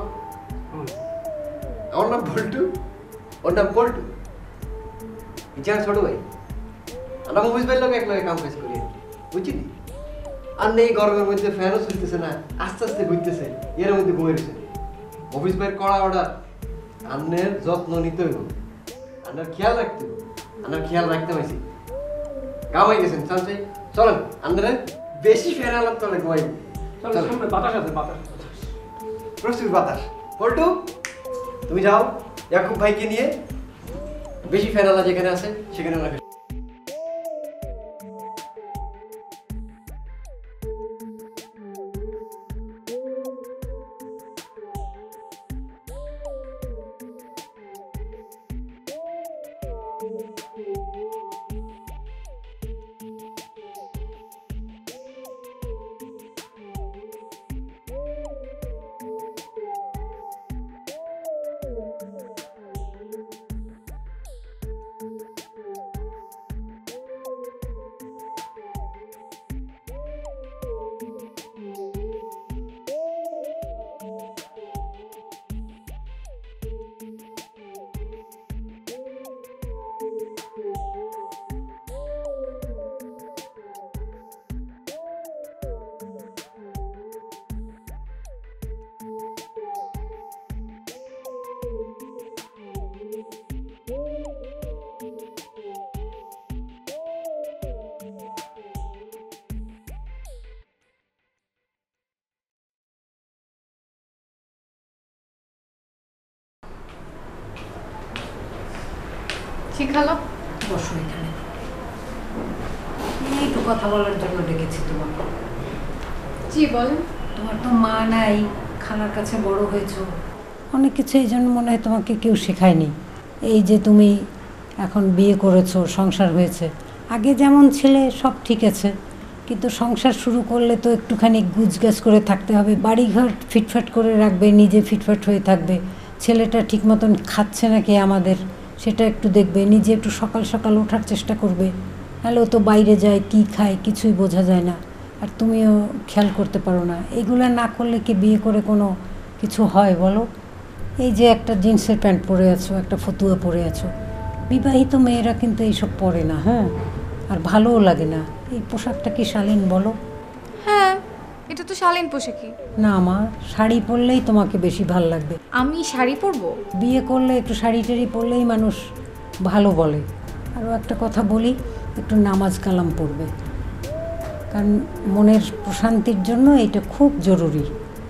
আমার নাম বল্টু, ওর নাম পল্টু। ইচ্ছা ছোট ভাই, আমরা মুভিজ ভাইয়ের লোক এক লগে কাম কাজ করি, বুঝছিলি? আর নেই গরমের মধ্যে ফ্যানও চলতেছে না, আস্তে আস্তে ঘুরতেছে, এর মধ্যে ঘুমেছে। অফিস ভাইয়ের কড়া অর্ডার, আন্নের যত্ন নিতে হইব, আন্নার খেয়াল রাখতে হইব, আন্নার খেয়াল রাখতে হয়েছি। গাওয়াই গেছেন চান্সাই, চলেন আন্নারে বেশি ফ্যান আলাপ করলে ঘুমাই। বাতাস আছে, বাতাস প্রচুর বাতাস। পল্টু তুমি যাও ইয়াকুব ভাইকে নিয়ে বেশি ফেরালা যেখানে আছে সেখানে ওনাকে। শিখালো বসো এখানে। একটু কথা বলার জন্য ডেকেছি তোমাকে। জি বলেন। তোমার তো মা নাই, খালার কাছে বড় হয়েছো, অনেক কিছু এই জন্য মনে হয় তোমাকে কেউ শেখায়নি। এই যে তুমি এখন বিয়ে করেছো, সংসার হয়েছে, আগে যেমন ছিলে সব ঠিক আছে, কিন্তু সংসার শুরু করলে তো একটুখানি গুজগাছ করে থাকতে হবে, বাড়িঘর ফিটফাট করে রাখবে, নিজে ফিটফাট হয়ে থাকবে, ছেলেটা ঠিক মতন খাচ্ছে নাকি আমাদের সেটা একটু দেখবে, নিজে একটু সকাল সকাল ওঠার চেষ্টা করবে, নাহলে ও তো বাইরে যায় কি খায় কিছুই বোঝা যায় না, আর তুমিও খেয়াল করতে পারো না। এগুলো না করলে কি বিয়ে করে কোনো কিছু হয় বলো? এই যে একটা জিন্সের প্যান্ট পরে আছো, একটা ফতুয়া পরে আছো, বিবাহিত মেয়েরা কিন্তু এইসব পরে না, হ্যাঁ, আর ভালোও লাগে না। এই পোশাকটা কি শালীন বলো? হ্যাঁ, এটা তো শালীন পোশাকই। না মা, শাড়ি পরলেই তোমাকে বেশি ভাল লাগবে। আমি শাড়ি পরবো? বিয়ে করলে একটু শাড়ি টাড়ি পরলেই মানুষ ভালো বলে। আরও একটা কথা বলি, একটু নামাজ কালাম পড়বে, কারণ মনের প্রশান্তির জন্য এটা খুব জরুরি।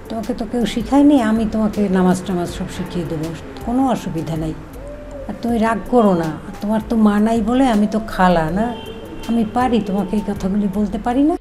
তোমাকে তো কেউ শিখায়নি, আমি তোমাকে নামাজ টামাজ সব শিখিয়ে দেবো, কোনো অসুবিধা নেই। আর তুমি রাগ করো না, তোমার তো মা নাই বলে আমি তো খালা না, আমি পারি তোমাকে এই কথাগুলি বলতে পারি না।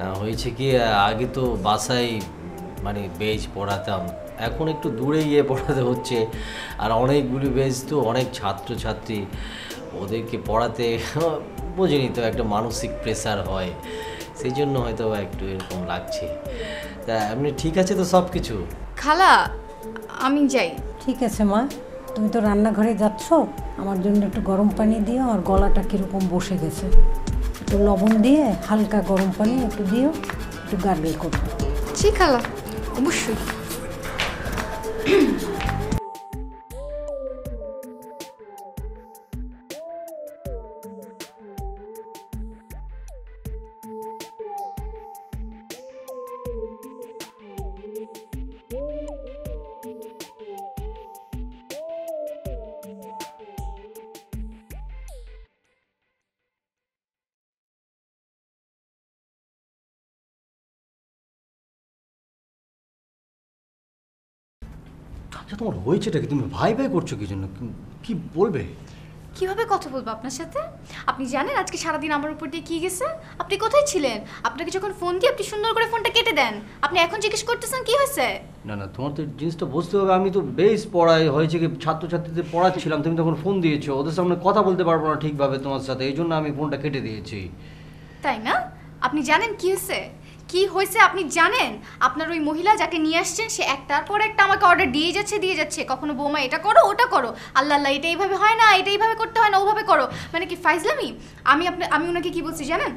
না হয়েছে কি, আগে তো বাসায় মানে বেজ পড়াতাম, এখন একটু দূরে গিয়ে পড়াতে হচ্ছে, আর অনেকগুলি বেজ তো অনেক ছাত্রছাত্রী, ওদেরকে পড়াতে বোঝেনি তো একটা মানসিক প্রেসার হয়, সেই জন্য হয়তো একটু এরকম লাগছে। তা এমনি ঠিক আছে তো সব কিছু? খালা আমি যাই। ঠিক আছে মা, তুমি তো রান্নাঘরে যাচ্ছ, আমার জন্য একটু গরম পানি দিও, আর গলাটা কীরকম বসে গেছে, একটু লবণ দিয়ে হালকা গরম পানি একটু দিও, একটু গার্গল করো। জি খালা, অবশ্যই। আচ্ছা তোমার হয়েছেটা কি, তুমি ভাই ভাই করছো কি জন্য, কি বলবে? কিভাবে কথা বলবো আপনার সাথে? আপনি জানেন আজকে সারাদিন আমার উপর দিয়ে কি গেছে? আপনি কোথায় ছিলেন? আপনাকে যখন ফোন দিই আপনি সুন্দর করে ফোনটা কেটে দেন, আপনি এখন জিজ্ঞেস করতেছেন কি হয়েছে? না না, তোমার তো জিনিসটা বুঝতে হবে, আমি তো বেশ পড়াই, হয়েছে কি ছাত্রছাত্রীদের পড়াচ্ছিলাম, তুমি তখন ফোন দিয়েছো, ওদের সামনে কথা বলতে পারবো না ঠিকভাবে তোমার সাথে, এই জন্য আমি ফোনটা কেটে দিয়েছি। তাই না? আপনি জানেন কি হয়েছে? কি হয়েছে আপনি জানেন? আপনার ওই মহিলা যাকে নিয়ে আসছেন সে একটার পর একটা আমাকে অর্ডার দিয়ে যাচ্ছে, কখনো বৌমা এটা করো ওটা করো, আল্লাহ আল্লাহ এটা এইভাবে হয় না, এটা এইভাবে করতে হয় না, ওভাবে করো, মানে কি ফাইজলামি। আমি ওনাকে কি বলছি জানেন?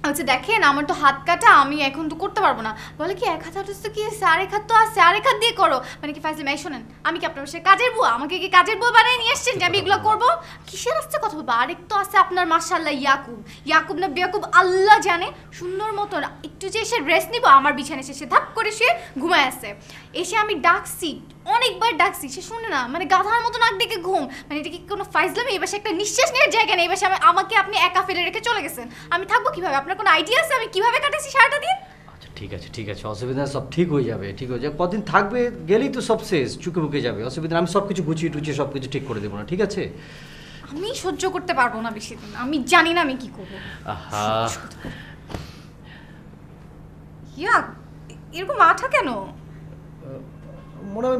আচ্ছা দেখেন আমার তো হাত কাটা, আমি এখন তো করতে পারবো না। বলে কি এক হাত হাঁটতে কি আছে, আরেক হাত তো আছে, আরেক হাত দিয়ে করো, মানে কি ফাইজলামি। শোনেন, আমি কি আপনার বাসায় কাজের বুয়া? আমাকে কি কাজের বুয়া বানিয়ে নিয়ে আসছেন যে আমি এগুলো করবো? কিসের আসছে কথা বলবো? আরেক তো আছে আপনার মাশাআল্লাহ ইয়াকুব না বেয়াকুব আল্লাহ জানে, সুন্দর মতো একটু যে এসে রেস্ট নিবো আমার বিছানায় এসে ধাপ করে সে ঘুমায় আছে। এসে আমি ডাকছি, অনেকবার ডাকছি, সে শুনে না, মানে গাধার মতো নাক ডেকে ঘুম, মানে এটা কি কোনো ফাইজলামি? এবার একটা নিঃশ্বাস নেওয়ার জায়গা নেই, এবার আমাকে আপনি একা ফেলে রেখে চলে গেছেন, আমি থাকবো কিভাবে? আপনার কোনো আইডিয়া আছে আমি কিভাবে কাটাচ্ছি সারাটা দিন? আচ্ছা ঠিক আছে, অসুবিধা সব ঠিক হয়ে যাবে, ঠিক হয়ে যাবে, কদিন থাকবে, গেলেই তো সব শেষ, চুকে বুকে যাবে, অসুবিধা আমি সব কিছু গুছিয়ে টুচিয়ে সব কিছু ঠিক করে দেবো না, ঠিক আছে? আমি সহ্য করতে পারবো না বেশি দিন, আমি জানি না আমি কি করবো। আহা এরকম আঠা কেন? মনে হয়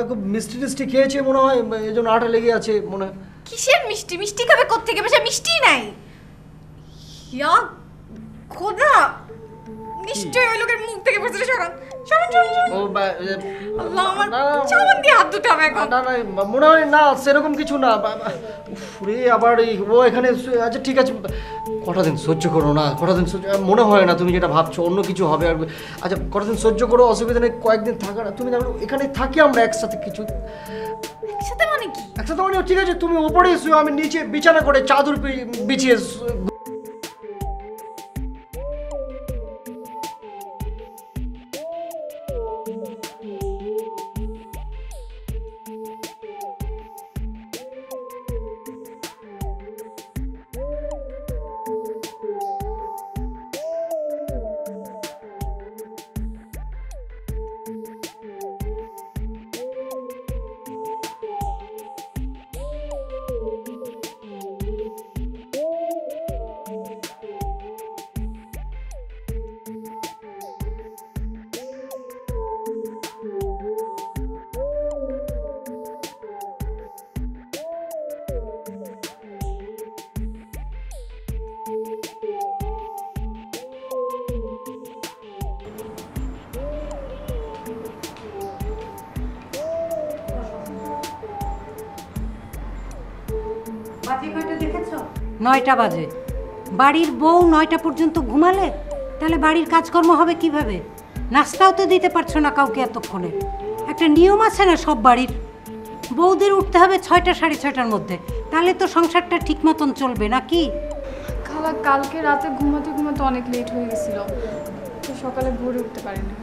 খুব মিষ্টি টিষ্টি খেয়েছে মনে হয়, এই জন্য আটা লেগে আছে মনে হয়। কিসের মিষ্টি? মিষ্টি খাবে কোত্থেকে? বেশি মিষ্টি নাই। খোদা, নিশ্চয়ই ওই লোকের মুখ থেকে পড়ছে। সরান ও আল্লাহ, আমার চাবন দিয়ে হাত ধুতে হবে এখন। না না মনে হয় না সেরকম কিছু না। রে আবার ও এখানে আচ্ছা ঠিক আছে, কটা দিন সহ্য করো না, কটা দিন সহ্য, মনে হয় না তুমি যেটা ভাবছো অন্য কিছু হবে। আর আচ্ছা কটা দিন সহ্য করো, অসুবিধা নেই, কয়েকদিন থাকা না। তুমি দেখো এখানে থাকি আমরা একসাথে, কিছু একসাথে মানে কি? একসাথে মানে ঠিক আছে, তুমি ওপরে শুয়ে আমি নিচে বিছানা করে চাদর বিছিয়ে। বাজে কয়টা দেখেছো? 9টা বাজে। বাড়ির বউ 9টা পর্যন্ত ঘুমালে তাহলে বাড়ির কাজকর্ম হবে কিভাবে? নাস্তাও তো দিতে পারছো না কাউকে এতক্ষণে। একটা নিয়ম আছে না সব বাড়ির? বউদের উঠতে হবে 6টা 6:30টার মধ্যে, তাহলে তো সংসারটা ঠিক মতন চলবে নাকি? খালা কালকে রাতে ঘুমাতে ঘুমাতে অনেক লেট হয়ে গেছিল, তো সকালে ভোরে উঠতে পারিনি।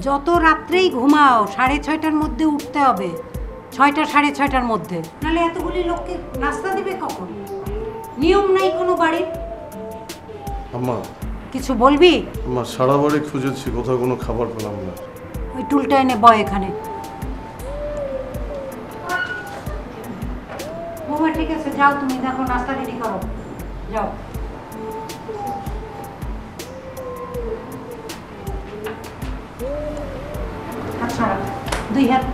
যত রাত্রেই ঘুমাও 6:30টার মধ্যে উঠতে হবে, 6টা 6:30টার মধ্যে, নাহলে এতগুলি লোককে নাস্তা দিবে কখন? নিয়ম নাই কোনো বাড়ির। আম্মা কিছু বলবি? আম্মা সারা বাড়ি খুঁজেছি, কোথাও কোনো খাবার পেলাম না। ওই টুলটা এনে বয় এখানে। বৌমা ঠিক আছে, যাও তুমি, দেখো নাস্তা রেডি করো, যাও। আচ্ছা 2 হাত।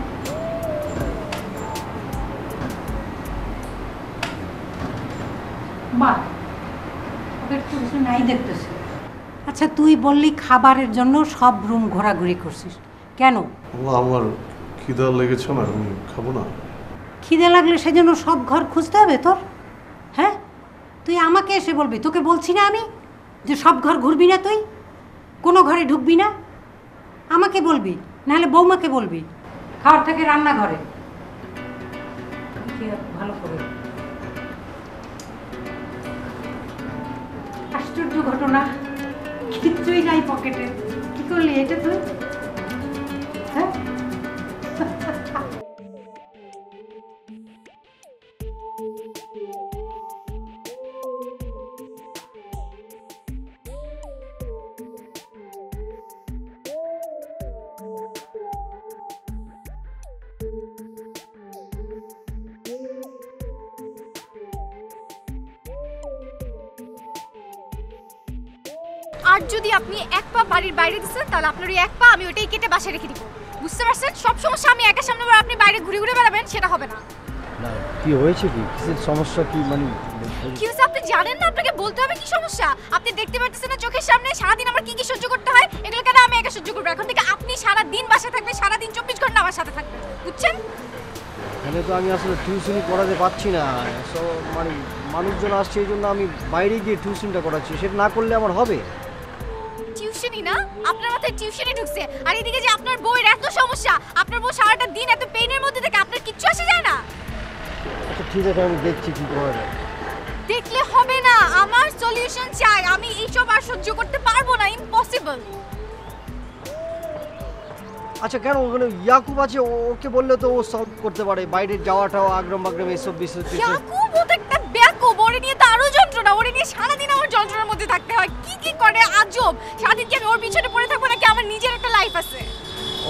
বাহ, ওদের তো কিছু নাই দেখতেছি। আচ্ছা তুই বললি খাবারের জন্য সব রুম ঘোরাঘুরি করছিস কেন? আমার খিদা লেগেছে না, আমি খাবো না। খিদে লাগলে সেজন্য সব ঘর খুঁজতে হবে তোর? হ্যাঁ, তুই আমাকে এসে বলবি? তোকে বলছি না আমি যে সব ঘর ঘুরবি না, তুই কোনো ঘরে ঢুকবি না? আমাকে বলবি, নাহলে বৌমাকে বলবি। খাওয়ার থেকে রান্নাঘরে ভালো করে। আশ্চর্য ঘটনা, কিচ্ছুই নাই পকেটে। কি করলি এটা তুই? হ্যাঁ, আর যদি আপনি এক পা বাড়ির বাইরে দিচ্ছেন তাহলে আপনার ওই এক পা আমি ওইটাই কেটে বাসায় রেখে দিব, বুঝতে পারছেন? সব সমস্যা আমি একা সামনে আপনি বাইরে ঘুরে ঘুরে বেড়াবেন, সেটা হবে না। না কি হয়েছে, কি কিসের সমস্যা, কি মানে কি হয়েছে আপনি জানেন না? আপনাকে বলতে হবে কি সমস্যা? আপনি দেখতে পাচ্ছেন না চোখের সামনে সারাদিন আমার কি কি সহ্য করতে হয়? এগুলো কেন আমি একা সহ্য করবো? এখন থেকে আপনি সারাদিন বাসায় থাকবেন, সারাদিন 24 ঘন্টা আমার সাথে থাকবেন, বুঝছেন? এখানে তো আমি আসলে টিউশনই করাতে পারছি না, সো মানে মানুষজন আসছে এই জন্য আমি বাইরে গিয়ে টিউশনটা করাচ্ছি, সেটা না করলে আমার হবে? টিউশনই না, আপনার মাথায় টিউশনই ঢুকছে। আর এদিকে যে আপনার বউয়ের এত সমস্যা, আপনার বউ সারাটা দিন এত পেইনের মধ্যে থেকে আপনার কিচ্ছু আসে যায় না। আচ্ছা ঠিক আছে, আমি দেখছি কি করা যায়। দেখলে হবে না, আমার সলিউশন চাই। আমি এইসব আর সহ্য করতে পারবো না, ইম্পসিবল। আচ্ছা কেন, ওখানে ইয়াকুব আছে, ওকে বললে তো ও সলভ করতে পারে, বাইরে যাওয়াটাও আগ্রম বাগ্রম এইসব বিষয়। ইয়াকুব ও তো একটা বেয়াকুব, ওরে নিয়ে তো আরো যন্ত্রণা, ওরে নিয়ে সারাদিন আমার যন্ত্রণার মধ্যে থাকতে হয়। কি কি করে আজব, সারাদিন কি আমি ওর পিছনে পড়ে থাকবো নাকি আমার নিজের একটা লাইফ আছে?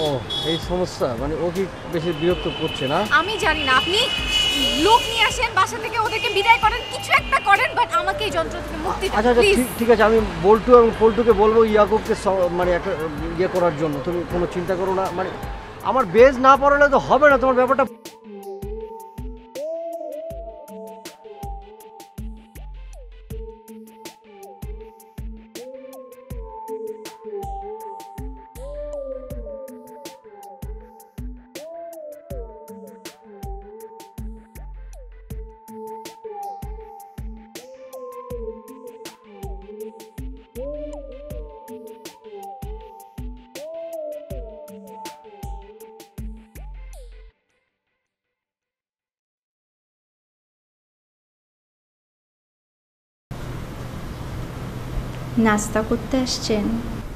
ও এই সমস্যা, মানে ও কি বেশি বিরক্ত করছে না? আমি জানি না, আপনি লোক নিয়ে আসেন বাসা থেকে, ওদেরকে বিদায় করেন, কিছু একটা করেন, বাট আমাকে এই যন্ত্র থেকে মুক্তি দিন। আচ্ছা প্লিজ। ঠিক আছে, আমি বল্টু এবং পল্টুকে বলবো ইয়াকুবকে মানে একটা ইয়ে করার জন্য, তুমি কোনো চিন্তা করো না। মানে আমার বেজ না পড়ালে তো হবে না তোমার ব্যাপারটা। নাস্তা করতে আসছেন?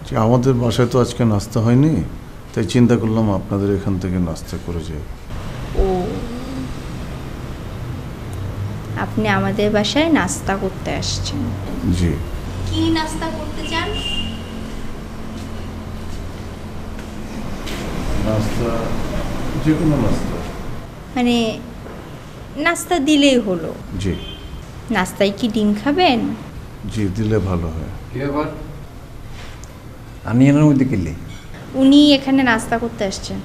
যে আমাদের বাসায় তো আজকে নাস্তা হয়নি, তাই চিন্তা করলাম আপনাদের এখান থেকে নাস্তা করে যাই। ও, আপনি আমাদের বাসায় নাস্তা করতে আসছেন? জি। কি নাস্তা করতে চান? নাস্তা, যে কোনো নাস্তা। মানে নাস্তা দিলেই হলো? জি। নাস্তায় কি ডিম খাবেন? জি, দিলে ভালো হয়। কি ব্যাপার? আমি এর মধ্যে গেলে উনি এখানে নাস্তা করতে আসছেন।